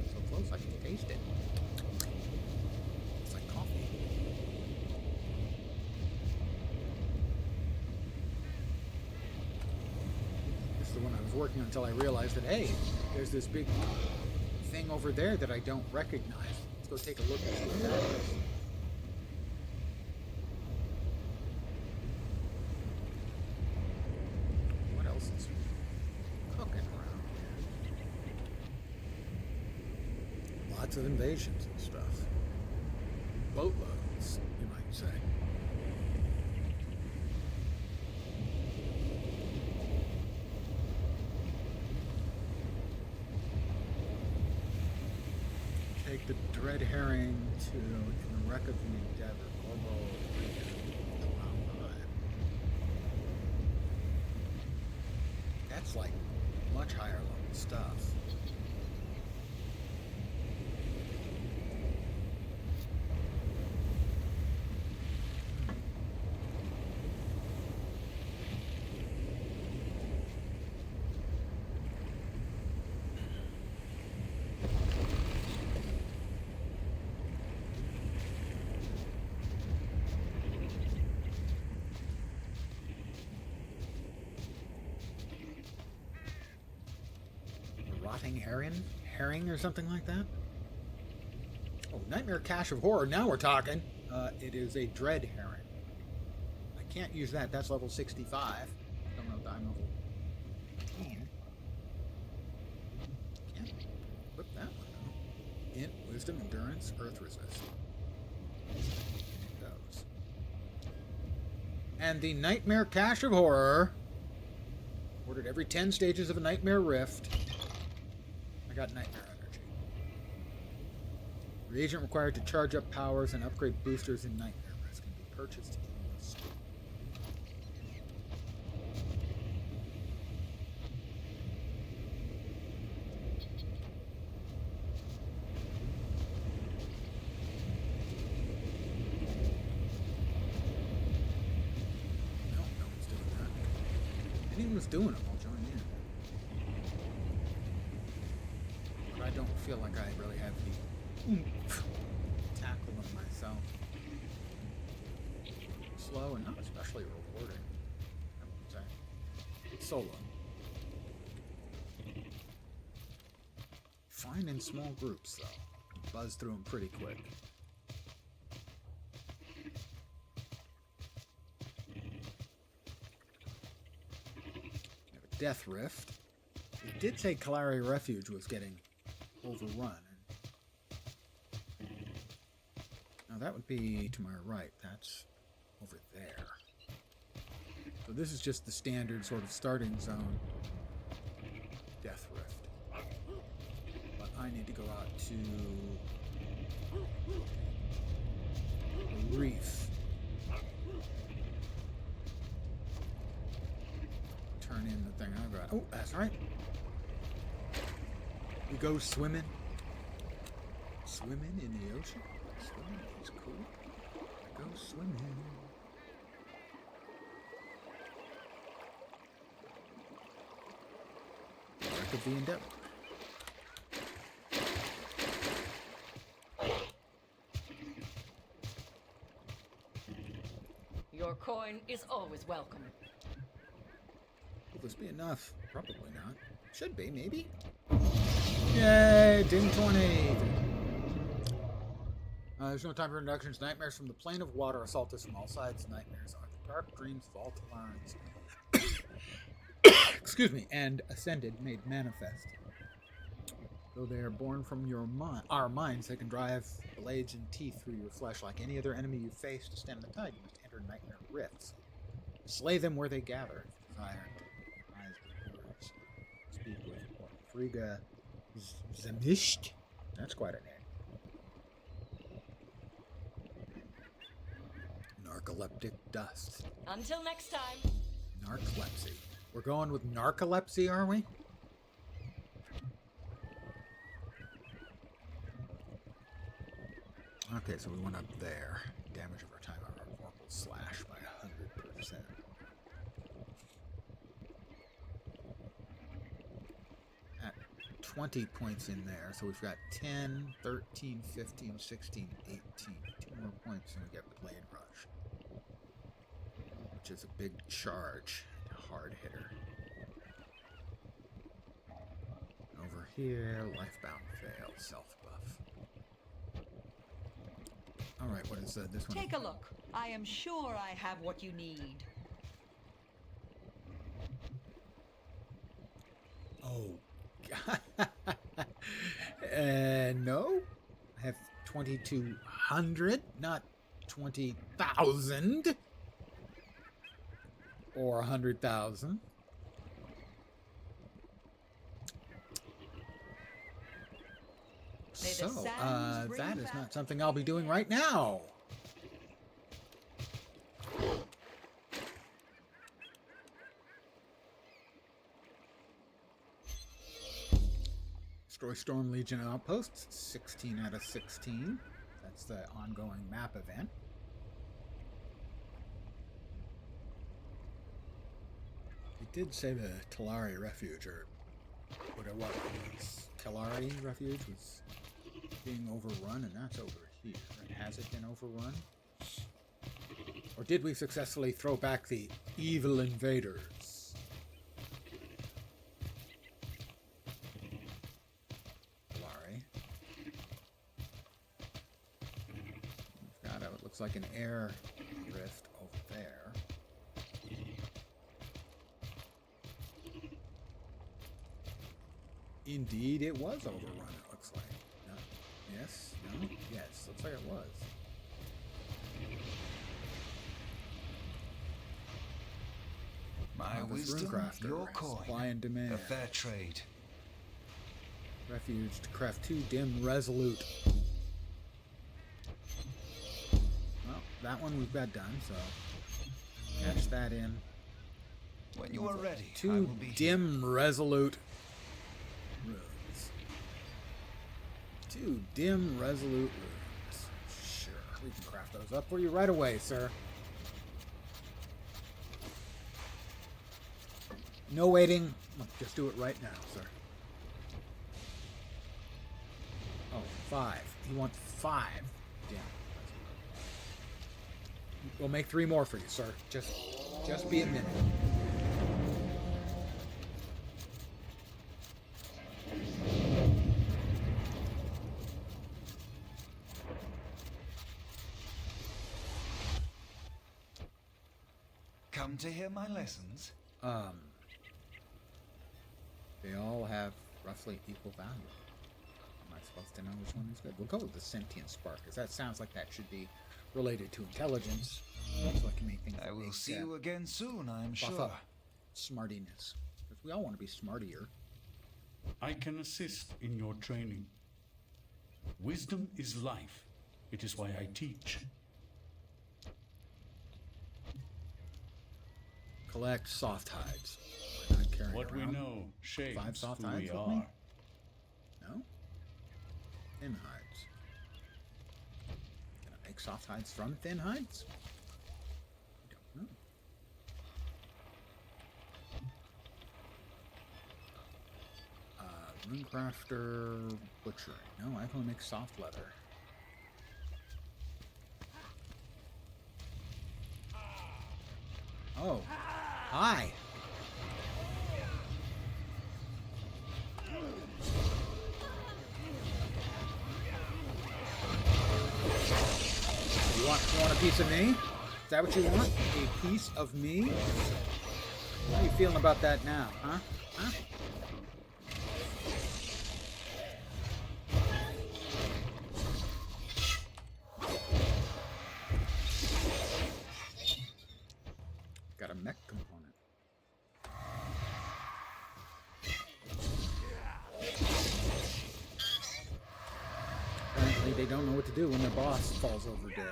So close I can taste it. It's like coffee. This is the one I was working on until I realized that, hey, there's this big thing over there that I don't recognize. Let's go take a look and see what that is. Lots of invasions and stuff. Boatloads, you might say. Take the dread herring to in the wreck of the Endeavor. Corvo That's like much higher level stuff. Herring or something like that. Oh, Nightmare Cache of Horror. Now we're talking. It is a dread herring. I can't use that. That's level 65. Don't know if I'm level 10. Can't equip that one though. Int, Wisdom, Endurance, Earth Resist. Those. And the Nightmare Cache of Horror. Ordered every 10 stages of a Nightmare Rift. I got Nightmare Energy. Reagent required to charge up powers and upgrade boosters in Nightmare Rift can be purchased in the store. No one's doing that. If anyone was doing them, I'll join in. I don't feel like I really have the oomph to tackle them myself. Slow and not especially rewarding, I would say. Solo. Fine in small groups, though. Buzz through them pretty quick. We have a Death Rift. It did say Kalari Refuge was getting overrun. Now that would be to my right. That's over there. So this is just the standard sort of starting zone Death Rift. But I need to go out to the Reef Oh, that's right. We go swimming. Swimming in the ocean. Swimming is cool. Go swimming. Ark of the Endeavor. Your coin is always welcome. Will this be enough? Probably not. Should be, maybe. Yay! Dim 20! There's no time for introductions. Nightmares from the plane of water assault us from all sides. Nightmares are the dark dreams of all Tallarans. Excuse me. And ascended, made manifest. Though they are born from our minds, they can drive blades and teeth through your flesh like any other enemy you face. To stem the tide, you must enter nightmare rifts. Slay them where they gather. Desire eyes with words. Speak with Frigga Zemisht. That's quite a name. Narcoleptic dust. Until next time. Narcolepsy. We're going with narcolepsy, are we? Okay, so we went up there. Damage over time on our vorpal slash by 100%. At 20 points in there, so we've got 10, 13, 15, 16, 18. 2 more points and we get Blade Rush. Which is a big charge. Hard hitter. Over here, Lifebound fail, self-buff. Alright, what is this one? Take a look. I am sure I have what you need. Oh, God. No. I have 2,200, not 20,000. Or 100,000. So, that is not something I'll be doing right now. Destroy Storm Legion outposts, 16 out of 16. That's the ongoing map event. It did say the Talari Refuge, or whatever it was. Talari Refuge was being overrun, and that's over here. And has it been overrun? Or did we successfully throw back the evil invaders? Talari. We've got it looks like an air rift over there. Indeed, it was overrun, it looks like. No? Yes? No? Yes, looks like it was. My wisdom, your coin. Supply and demand. A fair trade. Refuge to craft 2 dim resolute. Well, that one we've got done, so catch that in. When you are ready, I 2 will be dim resolute runes. 2 dim resolute runes. Sure, we can craft those up for you right away, sir. No waiting. Just do it right now, sir. Oh, 5. You want 5. Damn. We'll make 3 more for you, sir. Just be a minute. come to hear my lessons. They all have roughly equal value. Am I supposed to know which one is good? We'll go with the sentient spark, because that sounds like that should be related to intelligence. So I can make things I will see you again soon, I am sure. Up smartiness. Because we all want to be smartier. I can assist in your training. Wisdom is life. It is why I teach. Collect soft hides. Why not carrying What we around. know shapes 5 soft who hides we with are. me? No? Thin hides. Can I make soft hides from thin hides? I don't know. Runecrafter butchering. No, I can only make soft leather. Oh. Hi. You want a piece of me? Is that what you want? A piece of me? How are you feeling about that now, huh? Huh? Got a mech component. Apparently they don't know what to do when their boss falls over dead.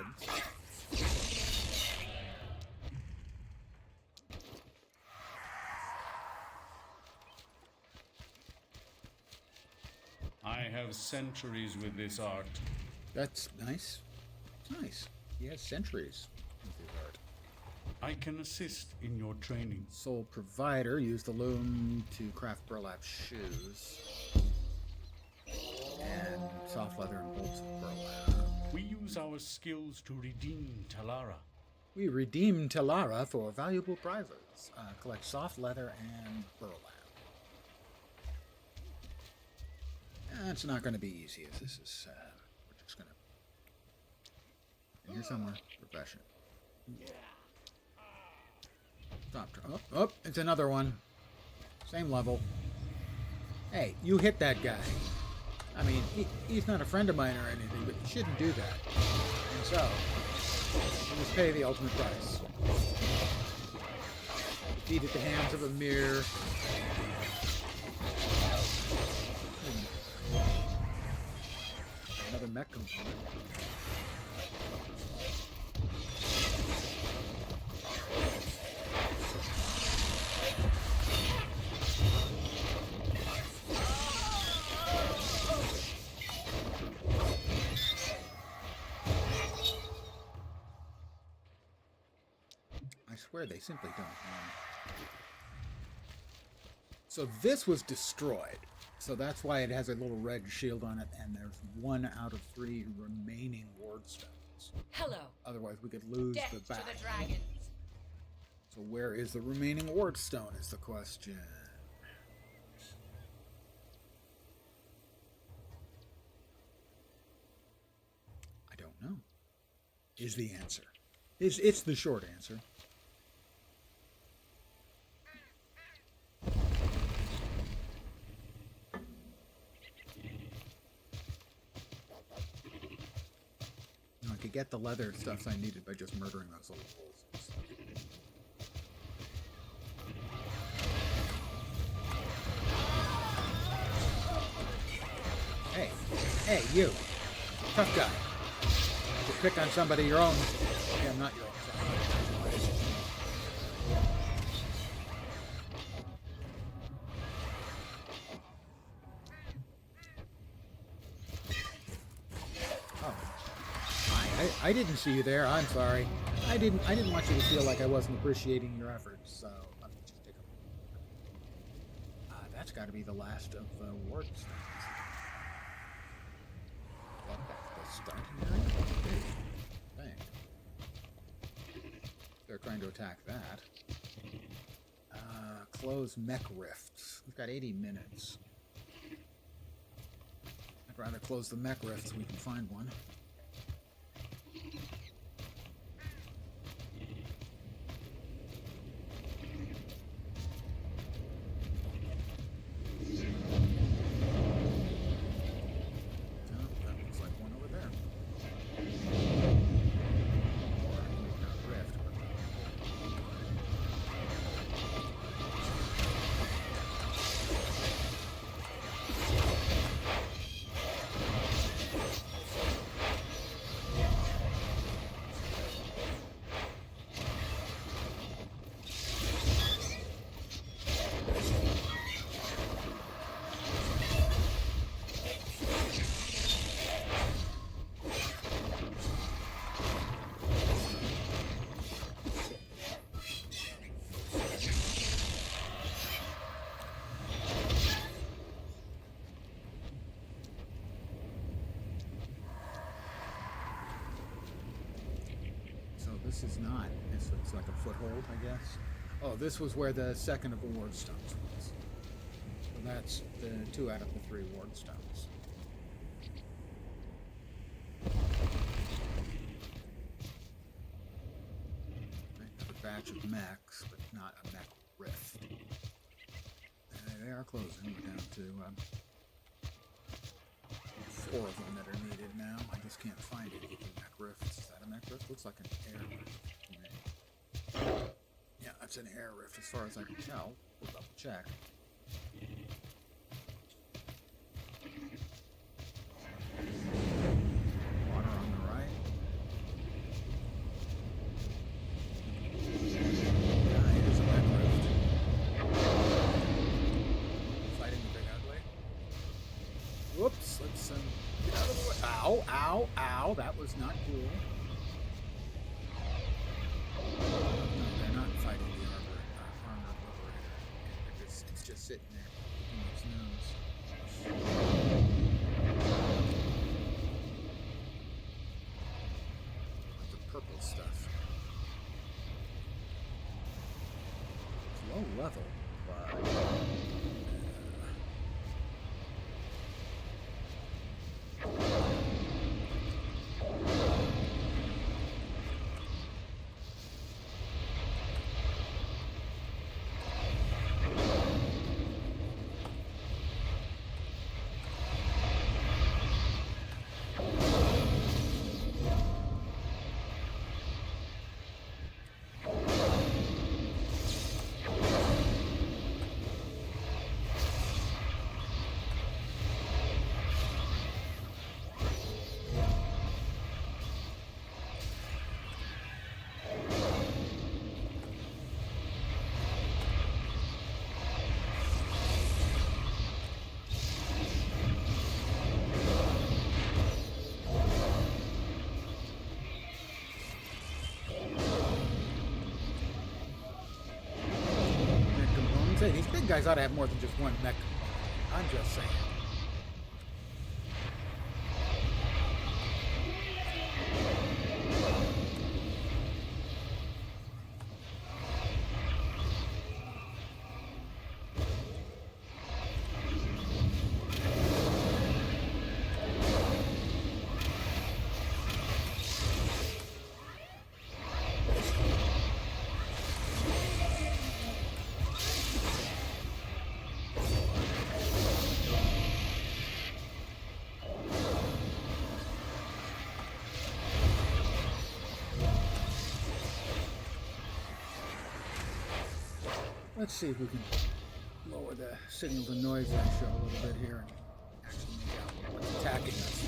I have centuries with this art. That's nice. It's nice. He has centuries with his art. I can assist in your training. Sole provider used the loom to craft burlap shoes. And soft leather and bolts of burlap. We use our skills to redeem Talara. We redeem Telara for valuable prizes. Collect soft leather and burlap. It's not going to be easy as this is... we're just going to... In here somewhere. Profession. Stop. Oh, it's another one. Same level. Hey, you hit that guy. I mean, he's not a friend of mine or anything, but you shouldn't do that. And so, you must pay the ultimate price. Defeat at the hands of a mere... Another mech component. I swear they simply don't know. So this was destroyed. So that's why it has a little red shield on it, and there's 1 out of 3 remaining ward stones. Hello. Otherwise, we could lose Death the to battle. the dragons. So where is the remaining ward stone is the question. I don't know. Is the answer. It's the short answer. I could get the leather stuff I needed by just murdering those little wolves. Hey, you. Tough guy. To pick on somebody your own. Yeah, not your own. I didn't see you there. I'm sorry. I didn't want you to feel like I wasn't appreciating your efforts. So let me just take a. That's got to be the last of the ward stones. That's the starting area. Dang. They're trying to attack that. Close mech rifts. We've got 80 minutes. I'd rather close the mech rifts so we can find one. this is not. This looks like a foothold, I guess. Oh, this was where the second of the ward stones was. So that's the 2 out of the 3 ward stones. Another batch of mechs, but not a mech rift. They are closing. We're down to 4 of them that are needed now. I just can't find any mech rifts. Is that a mech rift? Looks like an air rift to me. Yeah, that's an air rift as far as I can tell. We'll double check. Water on the right. Yeah, it is a mech rift. Fighting the big ugly. Whoops, let's get out of the way. Ow, ow, ow, that was not cool. No, they're not fighting the armored liberator. It's just sitting there in its nose. The purple stuff. It's low level, but say, these big guys ought to have more than just one mech component. I'm just saying. Let's see if we can lower the signal to noise ratio a little bit here and actually make out what's attacking us.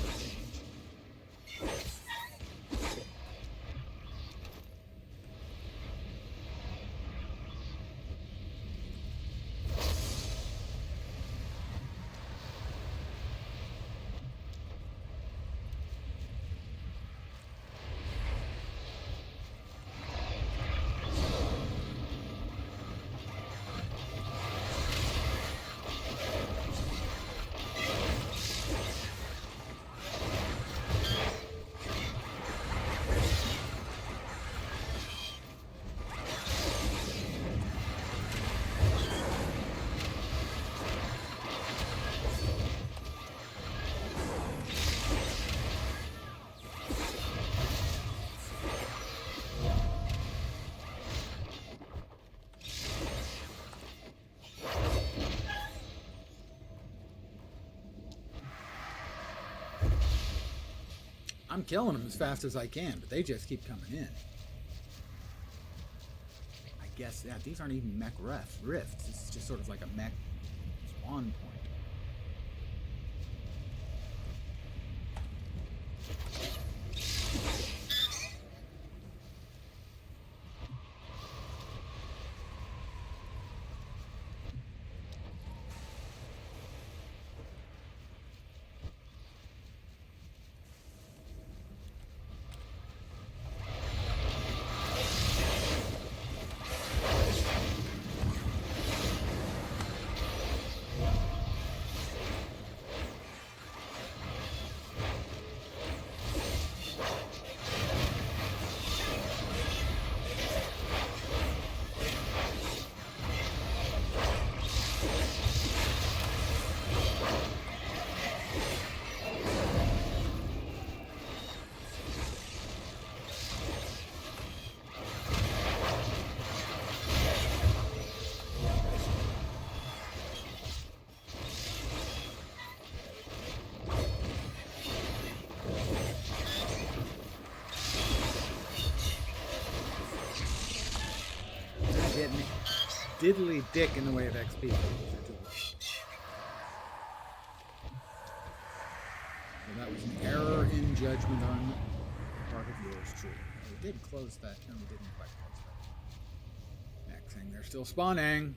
I'm killing them as fast as I can, but they just keep coming in. I guess, yeah, these aren't even mech rifts. It's just sort of like a mech spawn point. diddly dick in the way of XP. So that was an error in judgment on the part of yours truly. We did close that. No, we didn't quite close that. Next thing, they're still spawning.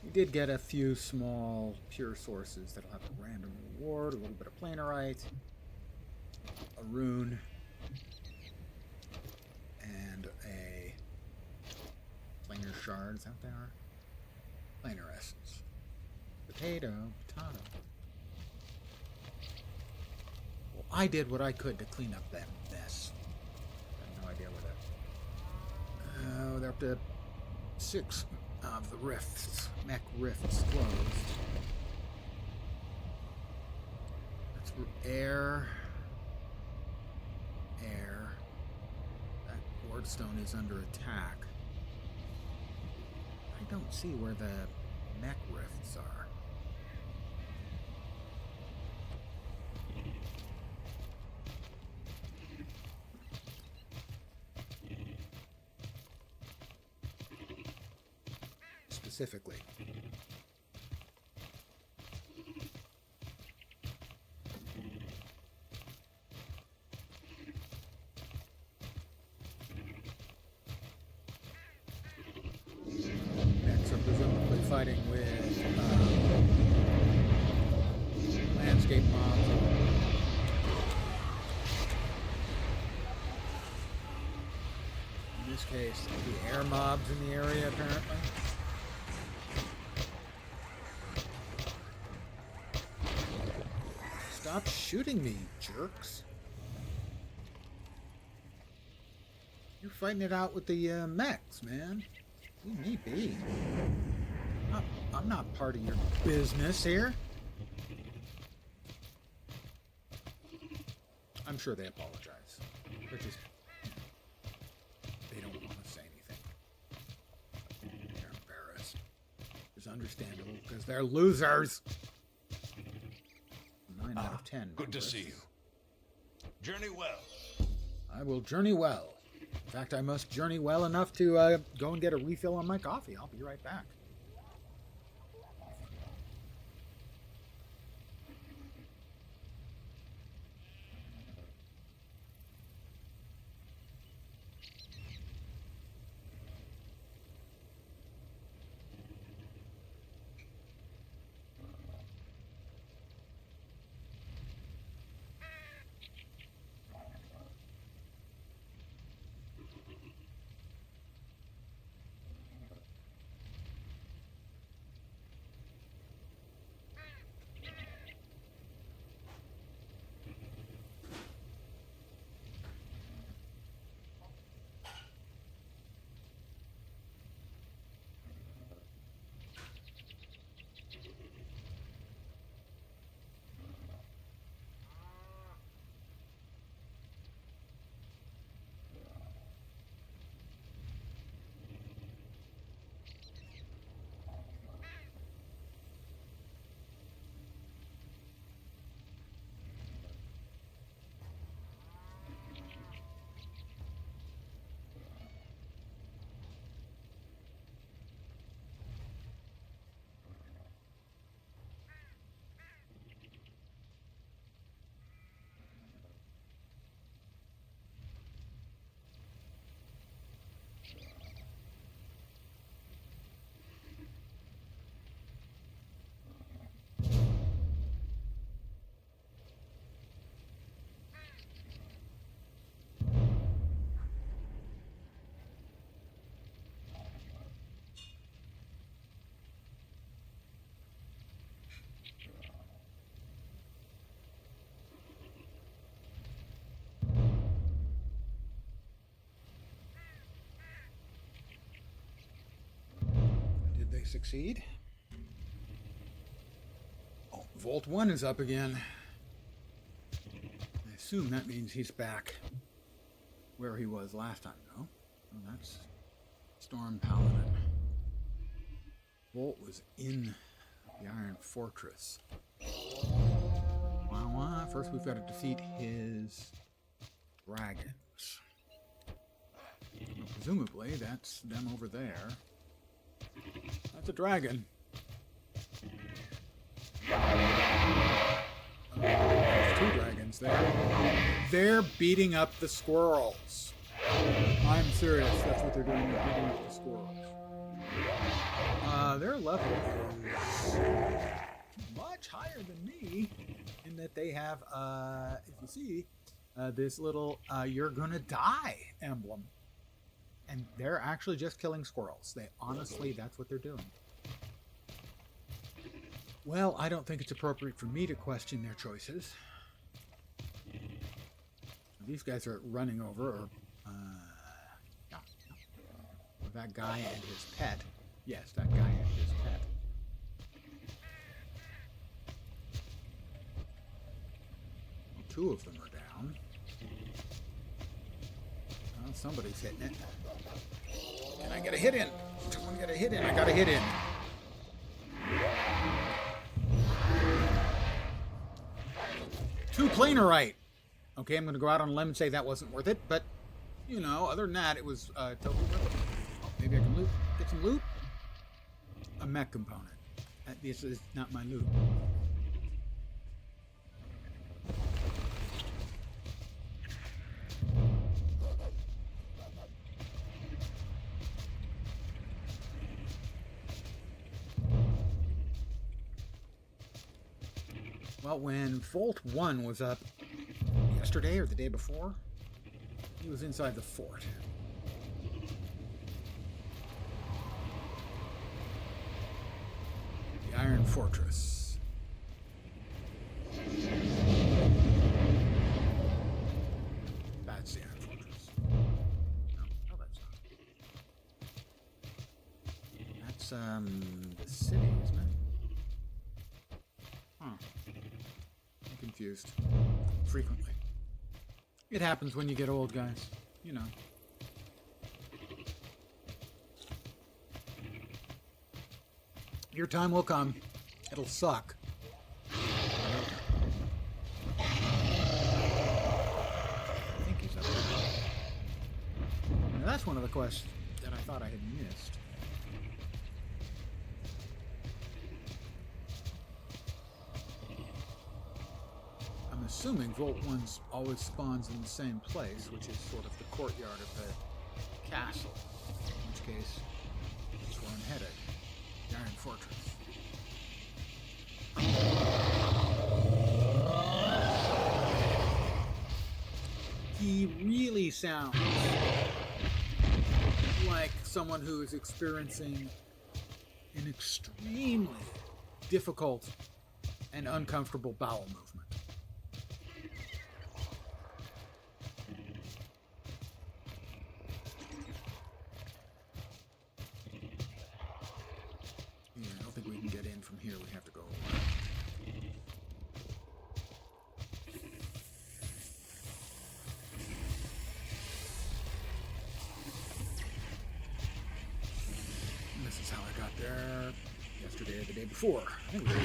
We did get a few small pure sources that'll have a random reward, a little bit of planerite, a rune, and a planar shard. Is that what they are? Planar essence. Potato. Well, I did what I could to clean up that mess. I have no idea where that. They're up to 6 of the rifts, mech rifts closed. That's air. That wardstone is under attack. I don't see where the mech rifts are. Specifically. Next are presumably fighting with landscape mobs. In this case, the air mobs in the area apparently. Stop shooting me, jerks. You're fighting it out with the mechs, man. Leave me be. I'm not part of your business here. I'm sure they apologize. They're just... they don't want to say anything. They're embarrassed. It's understandable because they're losers. 9 out of 10. Good to see you. Journey well. I will journey well. In fact, I must journey well enough to go and get a refill on my coffee. I'll be right back. Did they succeed? Oh, Vault 1 is up again. I assume that means he's back where he was last time, no? Oh, that's Storm Paladin. Vault was in the Iron Fortress. Wow. First we've got to defeat his dragons. Well, presumably, that's them over there. That's a dragon. There's two dragons there. They're beating up the squirrels. I'm serious. That's what they're doing. They're beating up the squirrels. Their level is much higher than me in that they have, if you see, this little "you're gonna die" emblem. And they're actually just killing squirrels. They honestly, that's what they're doing. Well, I don't think it's appropriate for me to question their choices. These guys are running over, or that guy and his pet. Yes, that guy and his pet. Well, two of them are down. Well, somebody's hitting it. Can I get a hit in? Someone get a hit in. I got a hit in. Two planerite. Okay, I'm going to go out on a limb and say that wasn't worth it, but, you know, other than that, it was totally worth it. Oh, maybe I can loot. Get some loot. A mech component. This is not my loot. Well, when Volt 1 was up yesterday or the day before, he was inside the fort. The Iron Fortress. That's the Iron Fortress. No, that's not. That's, the city, isn't it? Huh. I'm confused. Frequently. It happens when you get old, guys. You know. Your time will come. It'll suck. I think he's up there. Now, that's one of the quests that I thought I had missed. I'm assuming Volt 1 always spawns in the same place, which is sort of the courtyard of the castle. In which case, that's where I'm headed. The Iron Fortress. He really sounds like someone who is experiencing an extremely difficult and uncomfortable bowel movement. I don't think we can get in from here. We have to go around. And this is how I got there yesterday or the day before. I think we were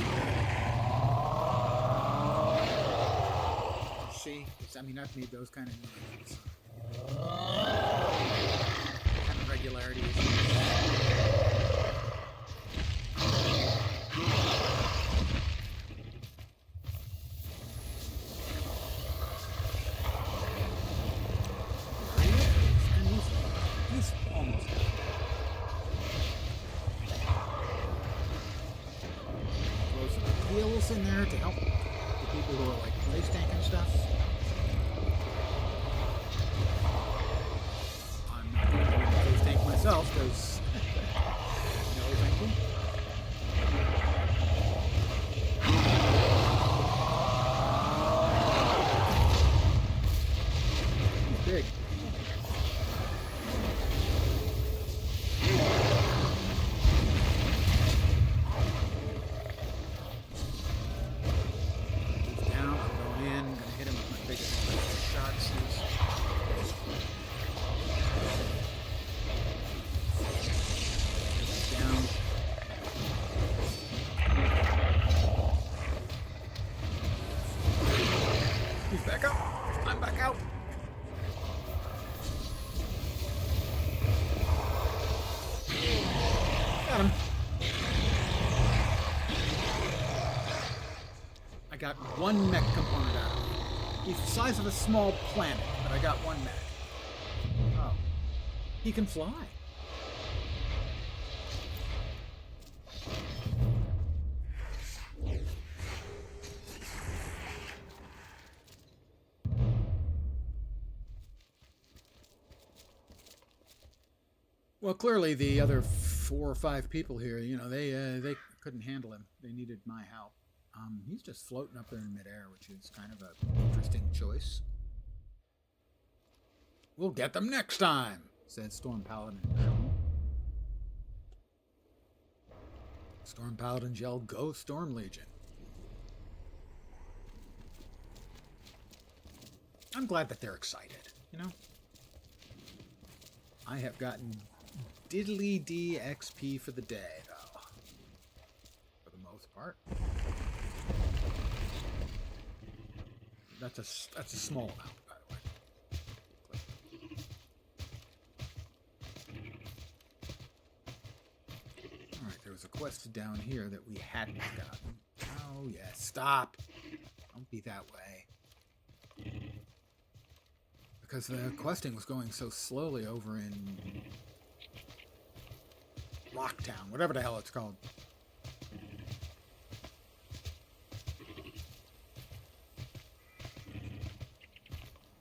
see? I mean, I've made those kind of moves. Kind of regularities. He's almost dead. Throw some heals in there to help the people who are like place tanking stuff. I'm not going to place tank myself because no, thank you. He's big. He's back up. I'm back out. Got him. I got one mech component out of him. He's the size of a small planet, but I got one mech. Oh. He can fly. Well, clearly the other 4 or 5 people here, you know, they couldn't handle him. They needed my help. He's just floating up there in midair, which is kind of an interesting choice. We'll get them next time, said Storm Paladin. Storm Paladin yelled, "Go Storm Legion." I'm glad that they're excited, you know? I have gotten diddly D XP for the day, though. For the most part. That's a small amount, by the way. Alright, there was a quest down here that we hadn't gotten. Oh, yeah, stop! Don't be that way. Because the questing was going so slowly over in Locktown, whatever the hell it's called.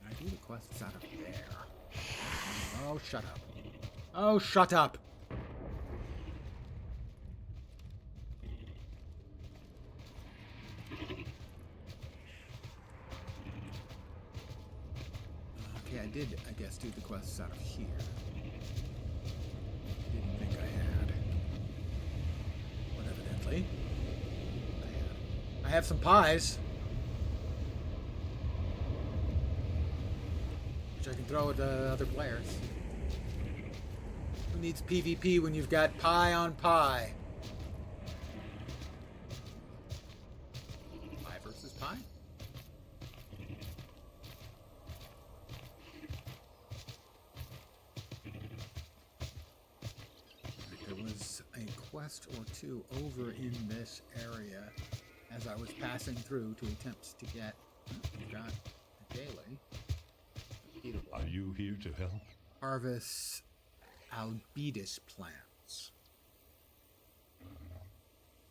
I do the quests out of there. Oh, shut up. Oh, shut up! Okay, I did, I guess, do the quests out of here. Didn't think I had. But evidently, I had. I have some pies. Which I can throw at other players. Who needs PvP when you've got pie on pie? Pie versus pie? There was a quest or two over in this area as I was passing through to attempt to get. We got a daily. Are you here to help? Harvest albedos plants.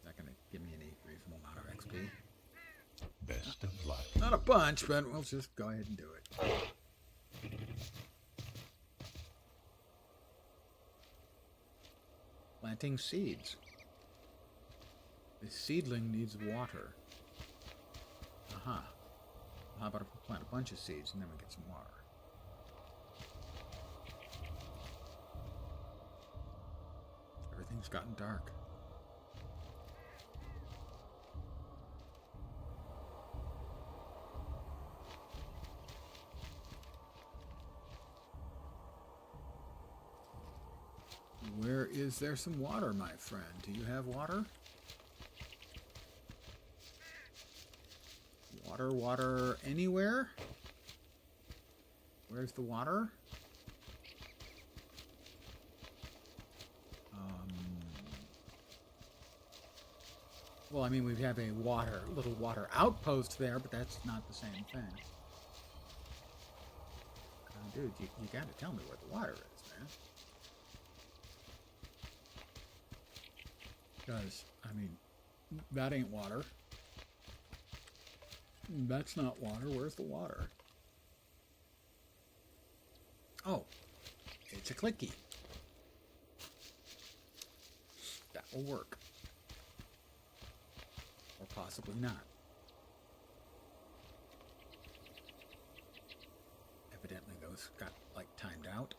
Not gonna give me any reasonable amount of XP. Best of luck. Not a bunch, but we'll just go ahead and do it. Planting seeds. The seedling needs water. Aha. How about if we plant a bunch of seeds and then we get some water? Everything's gotten dark. Where is there some water, my friend? Do you have water? Water anywhere? Where's the water? Well, I mean, we have a little water outpost there, but that's not the same thing. Dude, you gotta tell me where the water is, man. Because, I mean, that ain't water. That's not water. Where's the water? Oh, it's a clicky. That will work. Or possibly not. Evidently those got, like, timed out.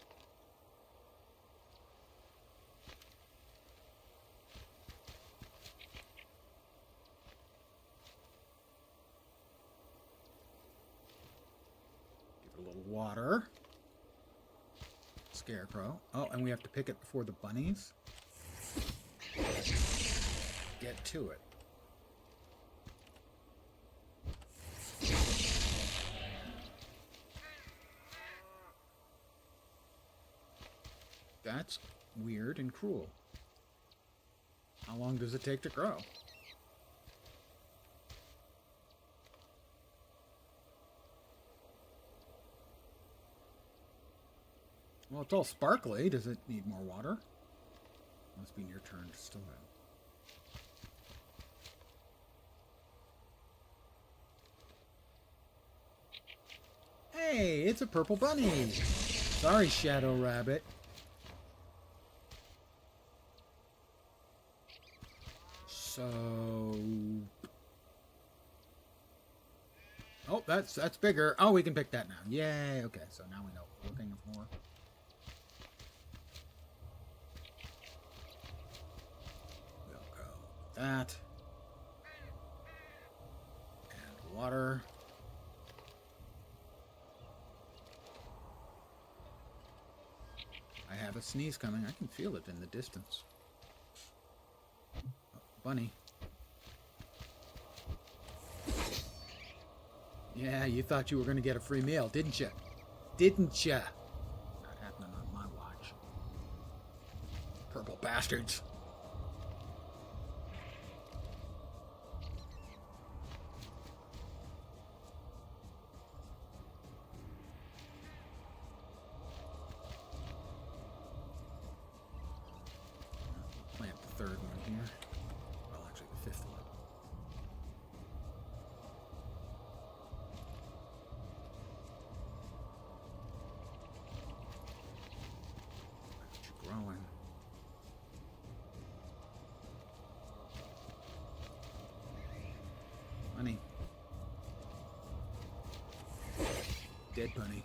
Give it a little water. Scarecrow. Oh, and we have to pick it before the bunnies get to it. That's weird and cruel. How long does it take to grow? Well, it's all sparkly. Does it need more water? Must be near turn still in. Hey, it's a purple bunny. Sorry, Shadow Rabbit. So... Oh, that's bigger. Oh, we can pick that now. Yay. Okay, so now we know what we're looking for. We'll go that. And water. I have a sneeze coming. I can feel it in the distance. Oh, bunny. Yeah, you thought you were going to get a free meal, didn't you? Didn't you? Not happening on my watch. Purple bastards. Plant the third one here. Well, actually the fifth one. Growing. Bunny. Dead bunny.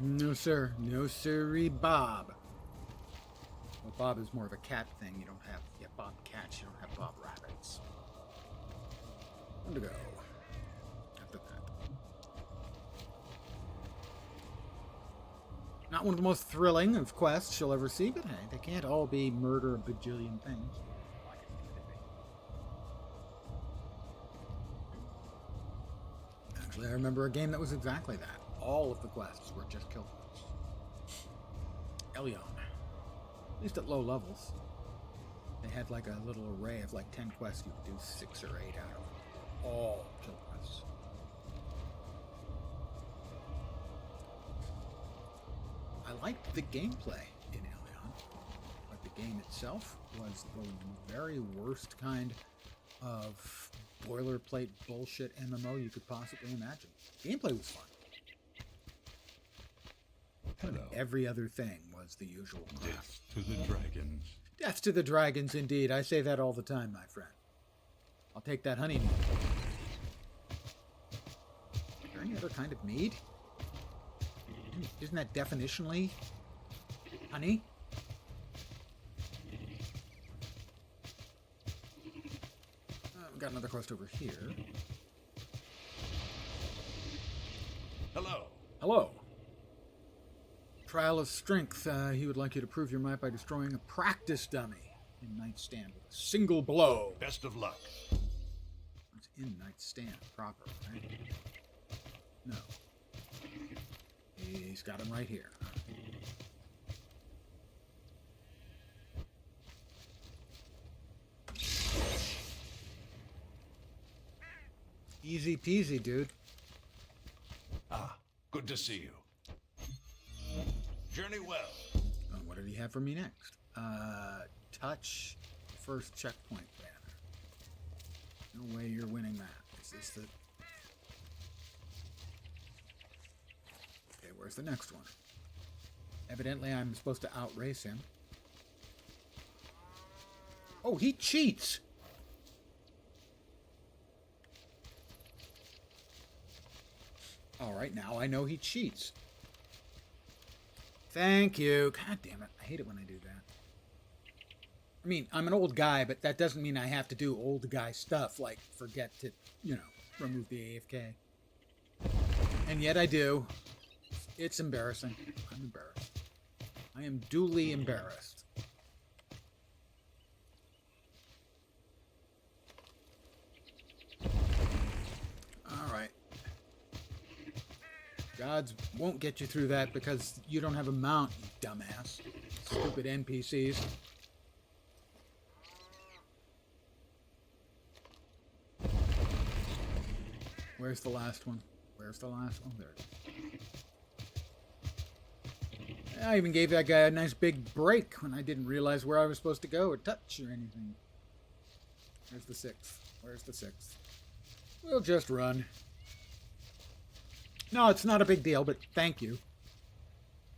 No, sir. No, sirree, Bob. Well, Bob is more of a cat thing. You don't have... Yeah, Bob cats. You don't have Bob rabbits. Time to go. After that. Not one of the most thrilling of quests you'll ever see, but hey, they can't all be murder a bajillion things. Actually, I remember a game that was exactly that. All of the quests were just kill quests. Elion. At least at low levels. They had like a little array of like 10 quests. You could do 6 or 8 out of. All kill quests. I liked the gameplay in Elion. But the game itself was the very worst kind of boilerplate bullshit MMO you could possibly imagine. Gameplay was fun. Hello. Every other thing was the usual crap. Death to the dragons. Death to the dragons, indeed. I say that all the time, my friend. I'll take that honeymoon. Is there any other kind of mead? Isn't that definitionally honey? We've got another quest over here. Hello. Hello. Trial of Strength. He would like you to prove your might by destroying a practice dummy in Knight's Stand with a single blow. Best of luck. It's in Knight's Stand proper, right? No. He's got him right here. Easy peasy, dude. Ah, good to see you. Journey well. What did he have for me next? Touch first checkpoint banner. No way you're winning that. Is this the... Okay, where's the next one? Evidently I'm supposed to outrace him. Oh, he cheats! Alright, now I know he cheats. Thank you. God damn it. I hate it when I do that. I mean, I'm an old guy, but that doesn't mean I have to do old guy stuff, like forget to, you know, remove the AFK. And yet I do. It's embarrassing. I'm embarrassed. I am duly embarrassed. Gods won't get you through that because you don't have a mount, you dumbass. Stupid NPCs. Where's the last one? Where's the last one? There it is. I even gave that guy a nice big break when I didn't realize where I was supposed to go or touch or anything. Where's the sixth? Where's the sixth? We'll just run. No, it's not a big deal, but thank you.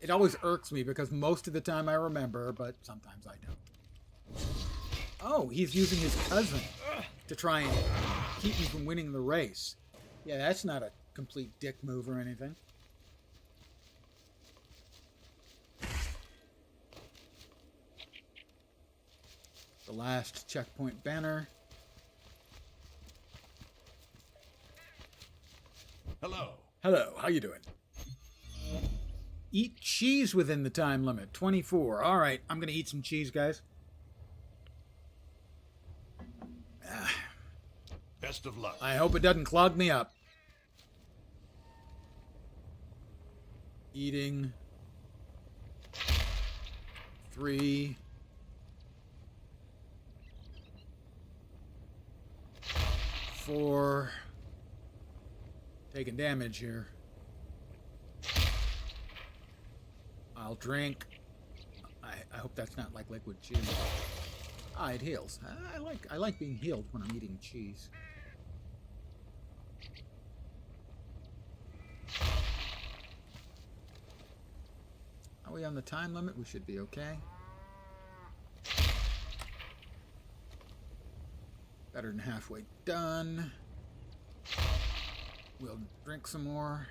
It always irks me because most of the time I remember, but sometimes I don't. Oh, he's using his cousin to try and keep me from winning the race. Yeah, that's not a complete dick move or anything. The last checkpoint banner. Hello. Hello, how you doing? Eat cheese within the time limit. 24. All right, I'm going to eat some cheese, guys. Best of luck. I hope it doesn't clog me up. Eating. 3. 4. Taking damage here. I'll drink. I hope that's not like liquid cheese. Ah, it heals. I like being healed when I'm eating cheese. Are we on the time limit? We should be okay. Better than halfway done. We'll drink some more.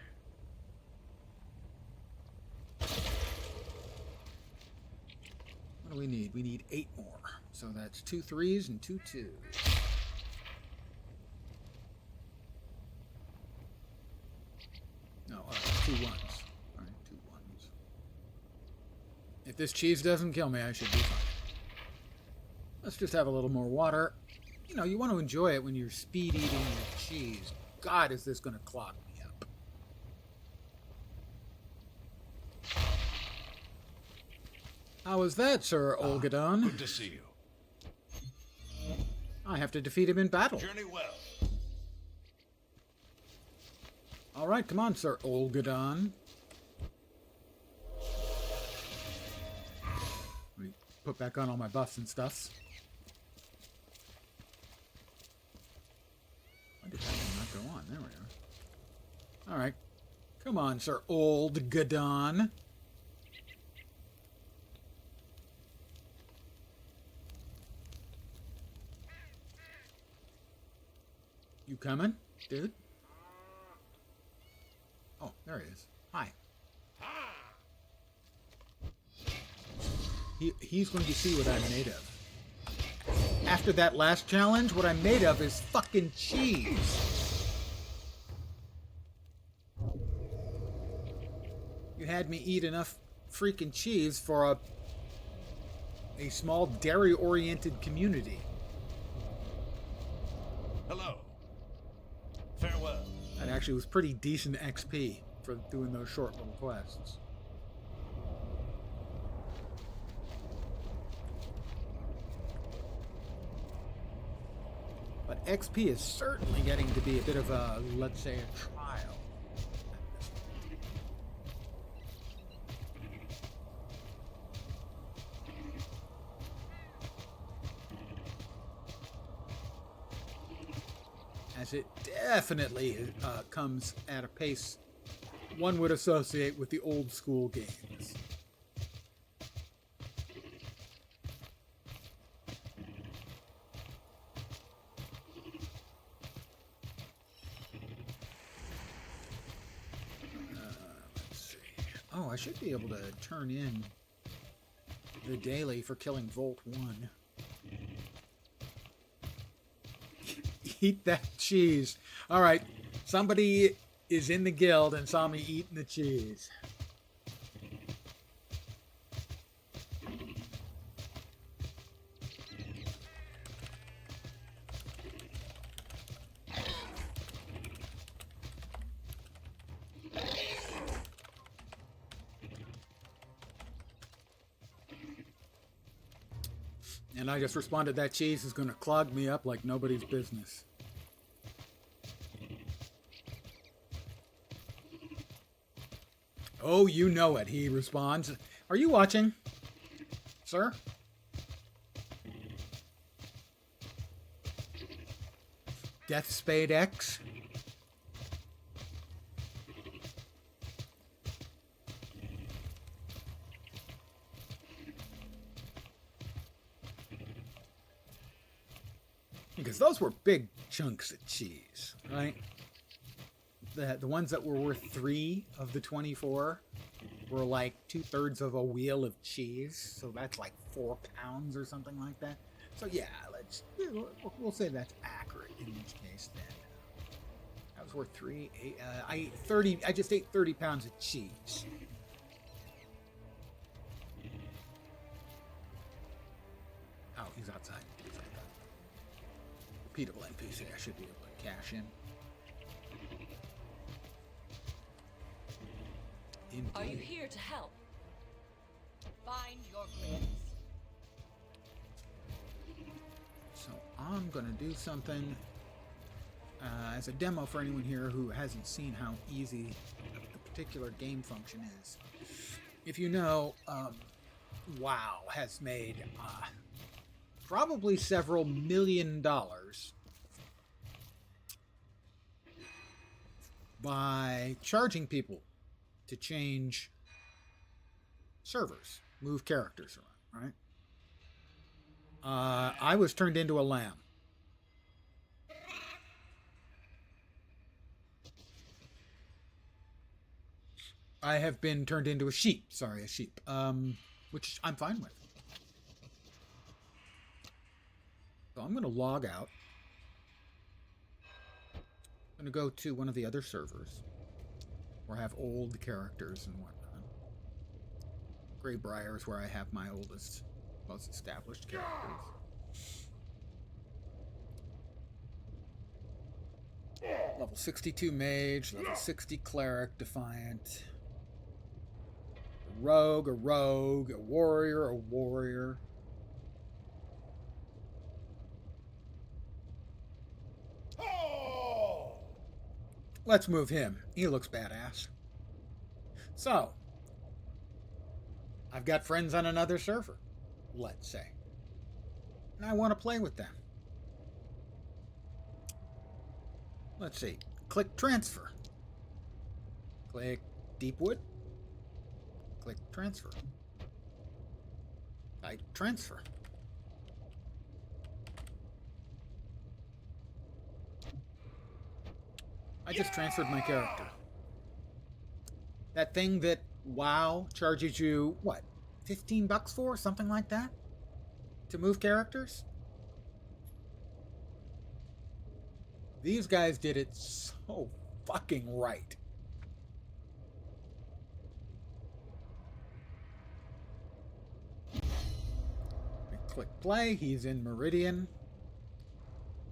What do we need? We need 8 more. So that's 2 3s and 2 2s. No, 2 1s. Alright, 2 1s. If this cheese doesn't kill me, I should be fine. Let's just have a little more water. You know, you want to enjoy it when you're speed eating your cheese. God, is this going to clog me up. How was that, Sir Olgadon? Good to see you. I have to defeat him in battle. Journey well. All right, come on, Sir Olgadon. Let me put back on all my buffs and stuffs. Why did that one not go on? There we are. All right. Come on, Sir Olgadon. You coming, dude? Oh, there he is. Hi. He's going to see what I'm made of. After that last challenge, what I'm made of is fucking cheese. You had me eat enough freaking cheese for a small dairy-oriented community. Hello. Farewell. That actually was pretty decent XP for doing those short little quests. But XP is certainly getting to be a bit of a, let's say, a trial. As it definitely comes at a pace one would associate with the old school games. Let's see. Oh, I should be able to turn in the daily for killing Volt 1. Eat that cheese. All right, somebody is in the guild and saw me eating the cheese. And I just responded, that cheese is going to clog me up like nobody's business. Oh, you know it, he responds. Are you watching, sir? Death Spade X? Because those were big chunks of cheese, right? The ones that were worth 3 of the 24 were like 2/3 of a wheel of cheese. So that's like 4 pounds or something like that. So yeah, we'll say that's accurate in each case then. That was worth 3, 8, I ate 30, I just ate 30 pounds of cheese. Oh, he's outside. Repeatable NPC, I should be able to cash in. Indeed. Are you here to help? Find your greatest. So I'm going to do something as a demo for anyone here who hasn't seen how easy a particular game function is. If you know, WoW has made probably several $1 million by charging people to change servers, move characters around, right? I was turned into a lamb. I have been turned into a sheep. Sorry, a sheep. Which I'm fine with. So I'm going to log out. I'm going to go to one of the other servers where I have old characters and whatnot. Greybriar is where I have my oldest, most established characters. Level 62 mage, level 60 cleric, defiant. A rogue, a warrior, a warrior. Let's move him. He looks badass. So, I've got friends on another server, let's say. And I want to play with them. Let's see. Click transfer. Click Deepwood. Click transfer. Type transfer. I just transferred my character. That thing that WoW charges you, what, $15 for? Something like that? To move characters? These guys did it so fucking right. We click play. He's in Meridian.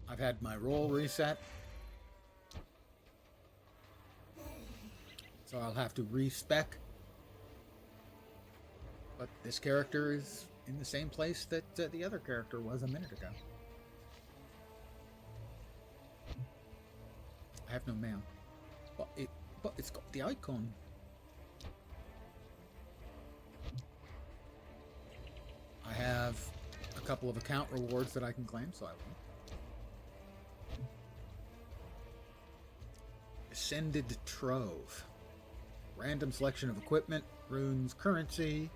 I've had my role reset. So I'll have to respec. But this character is in the same place that the other character was a minute ago. I have no mail. But it's got the icon. I have a couple of account rewards that I can claim, so I will. Ascended Trove. Random selection of equipment, runes, currency,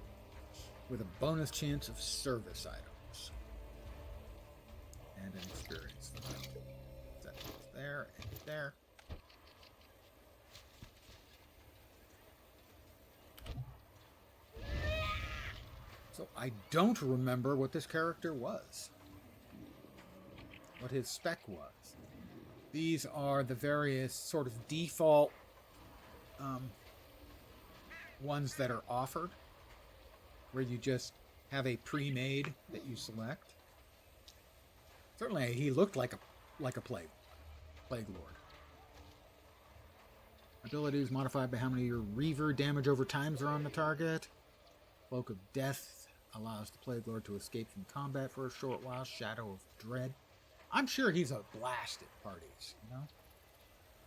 with a bonus chance of service items. And an experience. That's there and there. So I don't remember what this character was. What his spec was. These are the various sort of default ones that are offered, where you just have a pre-made that you select. Certainly, he looked like a plague lord. Abilities modified by how many your reaver damage over times are on the target. Cloak of Death. allows the Plague Lord to escape from combat for a short while. Shadow of Dread. I'm sure he's a blast at parties, you know?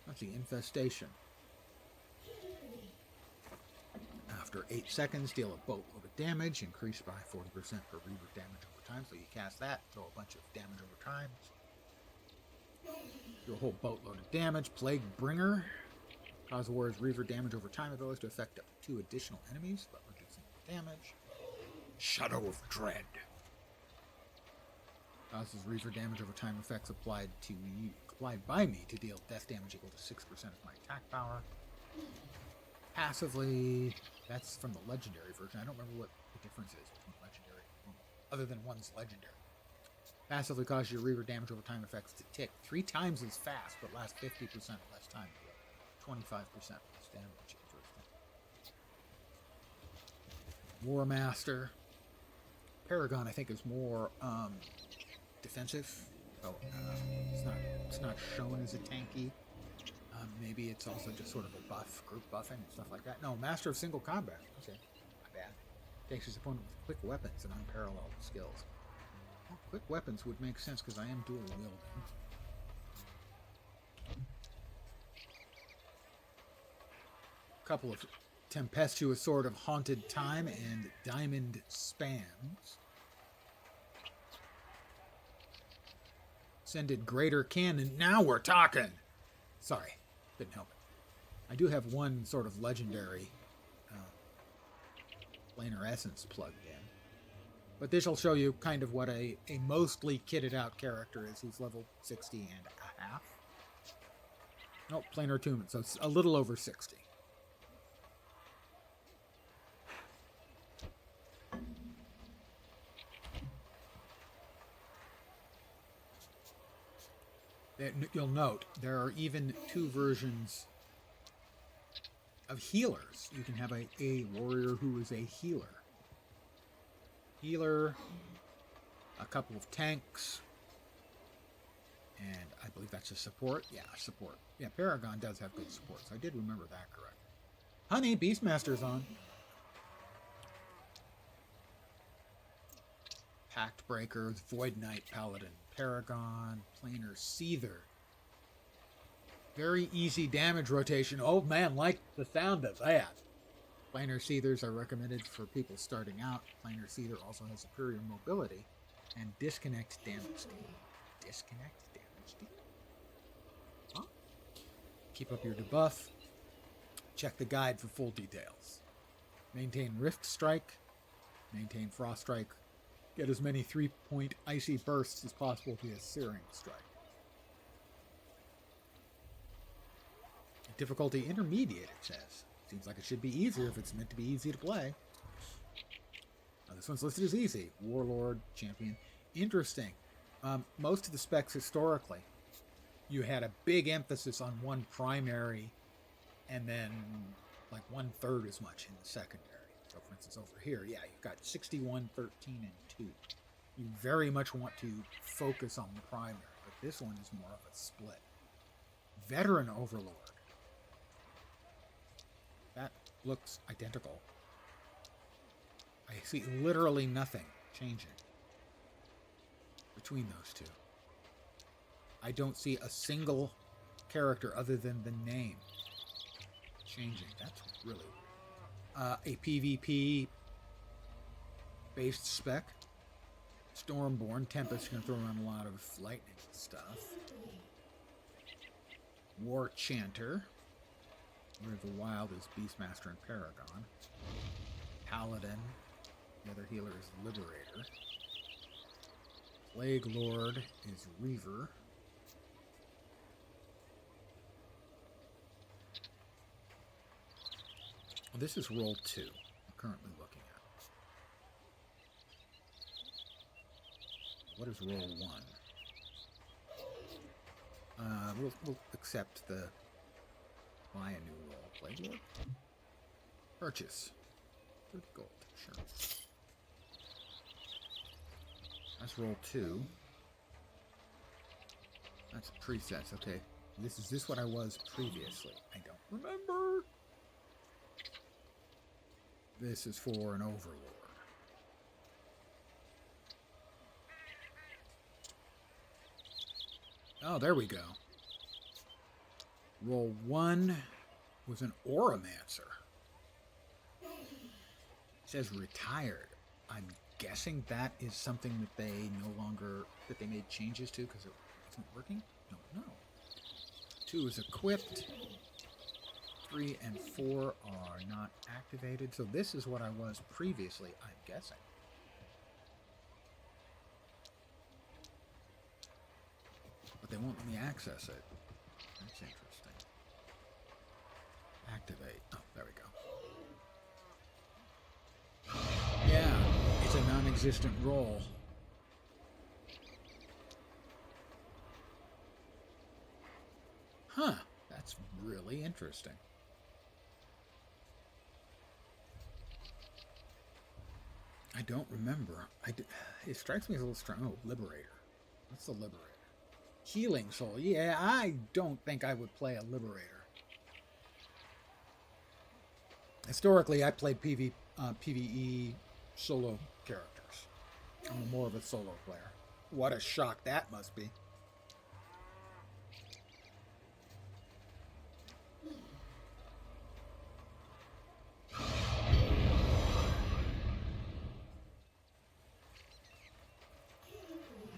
That's the Infestation. After 8 seconds, deal a boatload of damage, increased by 40% per Reaver damage over time. So you cast that, throw a bunch of damage over time. Do a whole boatload of damage. Plague Bringer. Cause the warrior's Reaver damage over time abilities to affect up to 2 additional enemies, but reducing the damage. Shadow of Dread. Causes Reaver damage over time effects applied by me to deal death damage equal to 6% of my attack power. Passively, that's from the legendary version. I don't remember what the difference is between legendary and normal, other than one's legendary. Passively causes your Reaver damage over time effects to tick 3 times as fast, but last 50% less time to deal 25% less damage. War Master. Paragon, I think, is more defensive. So it's not shown as a tanky. Maybe it's also just sort of a buff, group buffing and stuff like that. No, Master of Single Combat. Okay, not bad. Takes his opponent with quick weapons and unparalleled skills. Well, quick weapons would make sense because I am dual wielding. A couple of tempestuous Sword of Haunted Time and Diamond Spams. Ascended Greater Cannon. Now we're talking! Sorry, couldn't help it. I do have one sort of legendary Planar Essence plugged in. But this will show you kind of what a mostly kitted out character is. He's level 60 and a half. Nope, Planar Attunement, so it's a little over 60. You'll note there are even 2 versions of healers. You can have a warrior who is a healer. A couple of tanks, and I believe that's a support. Yeah, support. Yeah, Paragon does have good support, so I did remember that correctly. Honey, Beastmaster's on. Pact Breakers, Void Knight, Paladin, Paragon, Planar Seether. Very easy damage rotation. Oh man, like the sound of that. Planar Seethers are recommended for people starting out. Planar Seether also has superior mobility and disconnect damage deal. Disconnect damage deal? Huh? Keep up your debuff. Check the guide for full details. Maintain Rift Strike. Maintain Frost Strike. Get as many 3-point icy bursts as possible via Searing Strike. Difficulty intermediate, it says. Seems like it should be easier if it's meant to be easy to play. Now, this one's listed as easy. Warlord, Champion. Interesting. Most of the specs historically, you had a big emphasis on one primary and then like 1/3 as much in the secondary. So for instance over here, yeah, you've got 61, 13, and 2. You very much want to focus on the primary, but this one is more of a split. Veteran Overlord. That looks identical. I see literally nothing changing between those two. I don't see a single character other than the name changing. That's really weird. A PvP based spec. Stormborn. Tempest can throw around a lot of lightning stuff. War Chanter. Where the Wild is Beastmaster and Paragon. Paladin. The other healer is Liberator. Plague Lord is Reaver. Well, this is roll 2 I'm currently looking at. What is roll 1? We'll accept the buy a new roll. Plague Lord? Purchase. 30 gold. Sure. That's roll 2. That's presets. Okay. Is this what I was previously? I don't remember. This is for an Overlord. Oh, there we go. Roll 1 with an Auramancer. It says retired. I'm guessing that is something that they that they made changes to because it wasn't working? Don't know. 2 is equipped. 3 and 4 are not activated. So this is what I was previously, I'm guessing. But they won't let me access it. That's interesting. Activate. Oh, there we go. Yeah, it's a non-existent roll. Huh, that's really interesting. I don't remember. It strikes me as a little strong. Oh, Liberator. What's the Liberator? Healing Soul. Yeah, I don't think I would play a Liberator. Historically, I played PvE solo characters. I'm more of a solo player. What a shock that must be.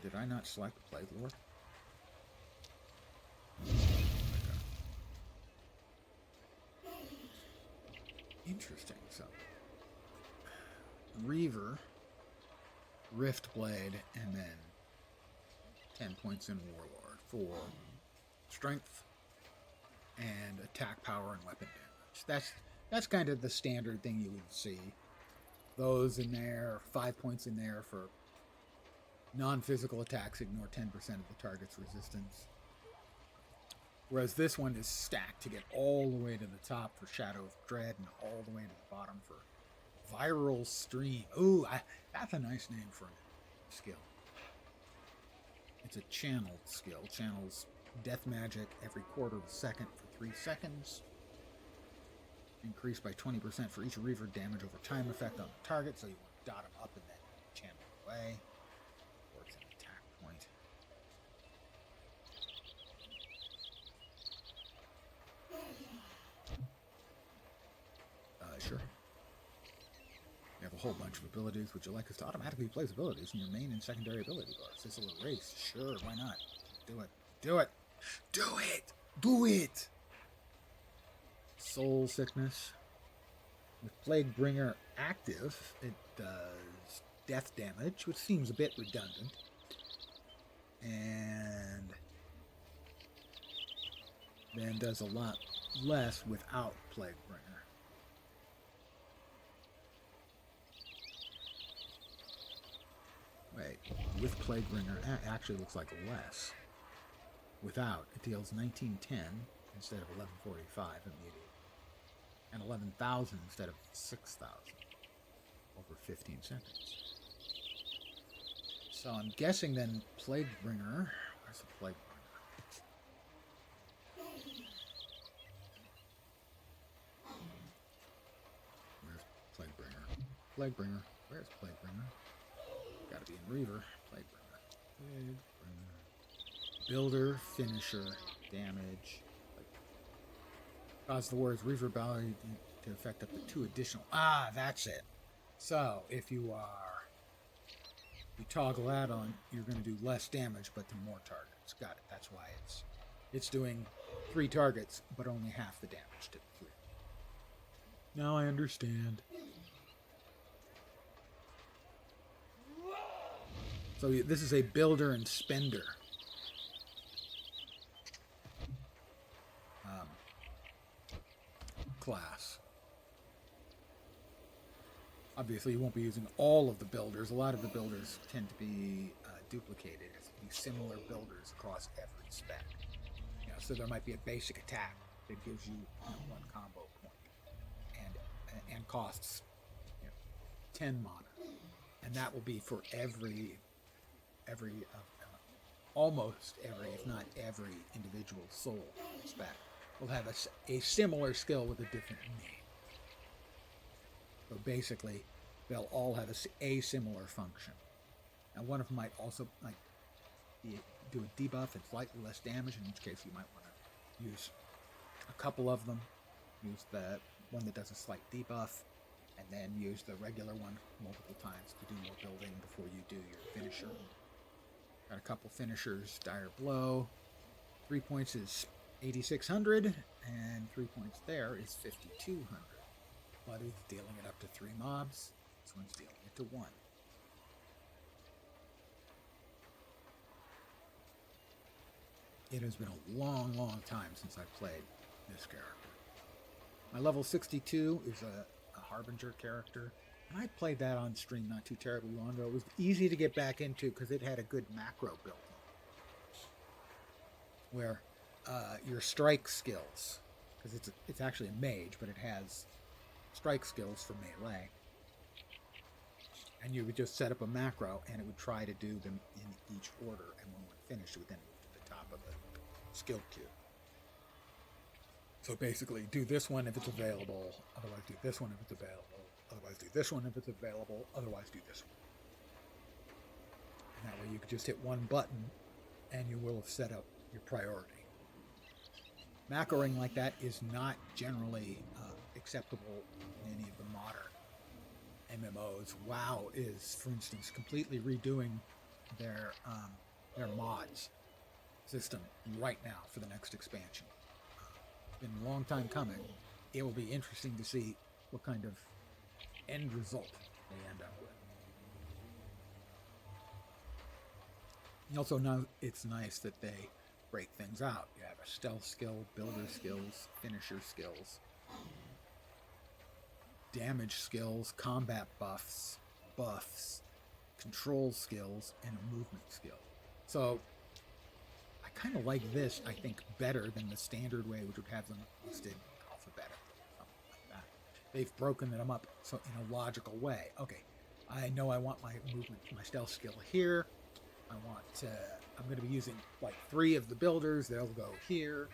Did I not select Plague Lord? Interesting. So, Reaver, Rift Blade, and then 10 points in Warlord for strength and attack power and weapon damage. That's kind of the standard thing you would see. Those in there, 5 points in there for non-physical attacks, ignore 10% of the target's resistance. Whereas this one is stacked to get all the way to the top for Shadow of Dread and all the way to the bottom for Viral Stream. Ooh, that's a nice name for a skill. It's a channeled skill. Channels death magic every quarter of a second for 3 seconds. Increased by 20% for each Reaver damage over time effect on the target, so you want to dot them up and then channel away. Or it's an attack point. Sure. You have a whole bunch of abilities. Would you like us to automatically place abilities in your main and secondary ability bars? This will erase. Sure, why not? Do it. Do it. Do it. Do it. Soul Sickness. With Plague Bringer active, it does death damage, which seems a bit redundant. And then does a lot less without Plague Bringer. Wait, with Plague Bringer, it actually looks like less. Without, it deals 1910 instead of 1145 immediate. And 11,000 instead of 6,000 over 15 seconds. So I'm guessing then Plague Bringer. Where's the Plague Bringer? Where's Plague Bringer? Plague Bringer. Where's Plague Bringer? Gotta be in Reaver. Plague Bringer. Plague Bringer. Builder, Finisher, Damage. Cause the words Reaver Ballad to affect up to 2 additional. Ah, that's it. So if you toggle that on, you're going to do less damage, but to more targets. Got it. That's why it's doing 3 targets, but only half the damage to the 3. Now I understand. So this is a builder and spender. Class. Obviously, you won't be using all of the builders. A lot of the builders tend to be duplicated. It's be similar builders across every spec. So there might be a basic attack that gives you 1 combo point and costs 10 mana, and that will be for almost every, if not every, individual soul spec. Will have a similar skill with a different name. So basically, they'll all have a similar function. And one of them might also, do a debuff and slightly less damage, in which case you might want to use a couple of them. Use the one that does a slight debuff, and then use the regular one multiple times to do more building before you do your finisher. Got a couple finishers. Dire Blow. 3 points is 8,600, and 3 points there is 5,200. But it's dealing it up to 3 mobs. This one's dealing it to 1. It has been a long, long time since I played this character. My level 62 is a Harbinger character, and I played that on stream not too terribly long ago. It was easy to get back into because it had a good macro build where your strike skills, because it's actually a mage, but it has strike skills for melee, and you would just set up a macro, and it would try to do them in each order, and when it finished, it would then move to the top of the skill queue. So basically, do this one if it's available, otherwise do this one if it's available, otherwise do this one if it's available, otherwise do this one. And that way you could just hit one button, and you will have set up your priority. Macroing like that is not generally acceptable in any of the modern MMOs. WoW is, for instance, completely redoing their mods system right now for the next expansion. It's been a long time coming. It will be interesting to see what kind of end result they end up with. And also now it's nice that they break things out. You have a stealth skill, builder skills, finisher skills, damage skills, combat buffs, control skills, and a movement skill. So I kind of like this, I think, better than the standard way, which would have them listed alphabetically, something like that. They've broken them up so in a logical way. Okay, I know I want my movement, my stealth skill here. I'm going to be using like 3 of the builders. They'll go here.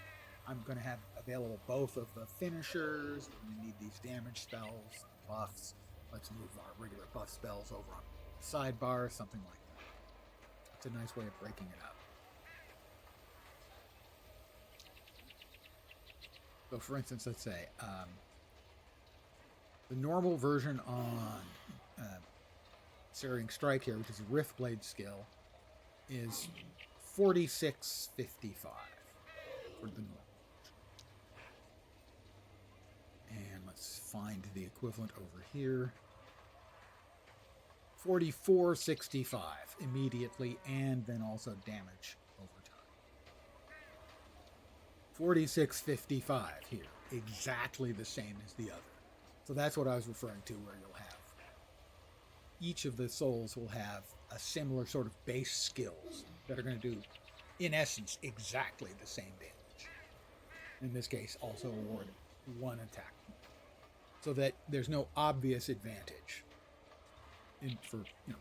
I'm going to have available both of the finishers. We're going to need these damage spells, buffs. Let's move our regular buff spells over on the sidebar, something like that. It's a nice way of breaking it up. So for instance, let's say the normal version on Searing Strike here, which is a Riftblade skill, is 4655 for the normal. And let's find the equivalent over here. 4465 immediately, and then also damage over time. 4655 here, exactly the same as the other. So that's what I was referring to, where you'll have each of the souls will have a similar sort of base skills that are going to do, in essence, exactly the same damage. In this case, also award 1 attack point, so that there's no obvious advantage for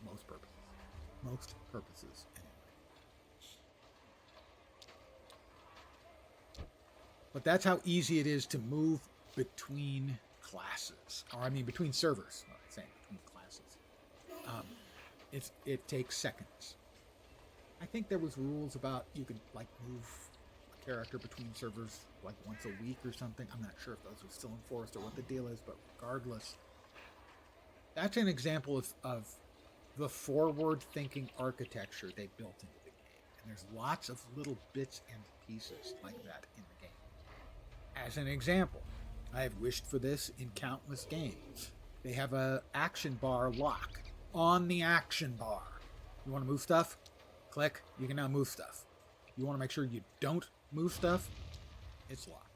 most purposes. Most purposes, anyway. But that's how easy it is to move between classes, or I mean between servers. I'm saying between classes. It takes seconds. I think there was rules about you could like move a character between servers like once a week or something. I'm not sure if those are still enforced or what the deal is, but regardless, that's an example of the forward-thinking architecture they built into the game. And there's lots of little bits and pieces like that in the game. As an example, I have wished for this in countless games. They have a action bar lock on the action bar. You want to move stuff? Click. You can now move stuff. You want to make sure you don't move stuff? It's locked.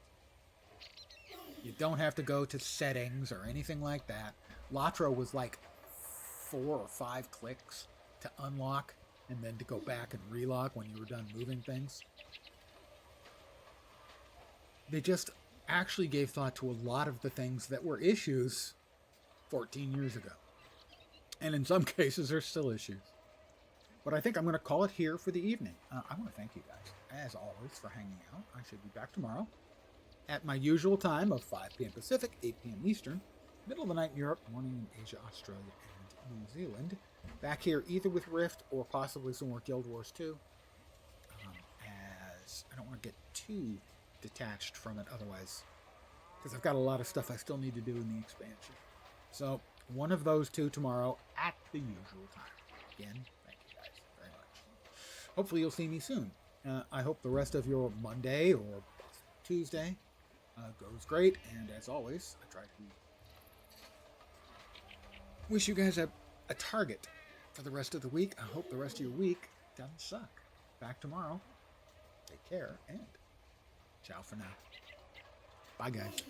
You don't have to go to settings or anything like that. Latro was like 4 or 5 clicks to unlock and then to go back and relock when you were done moving things. They just actually gave thought to a lot of the things that were issues 14 years ago. And in some cases, there's still issues. But I think I'm going to call it here for the evening. I want to thank you guys, as always, for hanging out. I should be back tomorrow at my usual time of 5 p.m. Pacific, 8 p.m. Eastern, middle of the night in Europe, morning in Asia, Australia, and New Zealand. Back here either with Rift or possibly some more Guild Wars 2. this. I don't want to get too detached from it otherwise, because I've got a lot of stuff I still need to do in the expansion. So, one of those two tomorrow at the usual time. Again, thank you guys very much. Hopefully you'll see me soon. I hope the rest of your Monday or Tuesday goes great, and as always, I try to wish you guys a target for the rest of the week. I hope the rest of your week doesn't suck. Back tomorrow. Take care, and ciao for now. Bye, guys.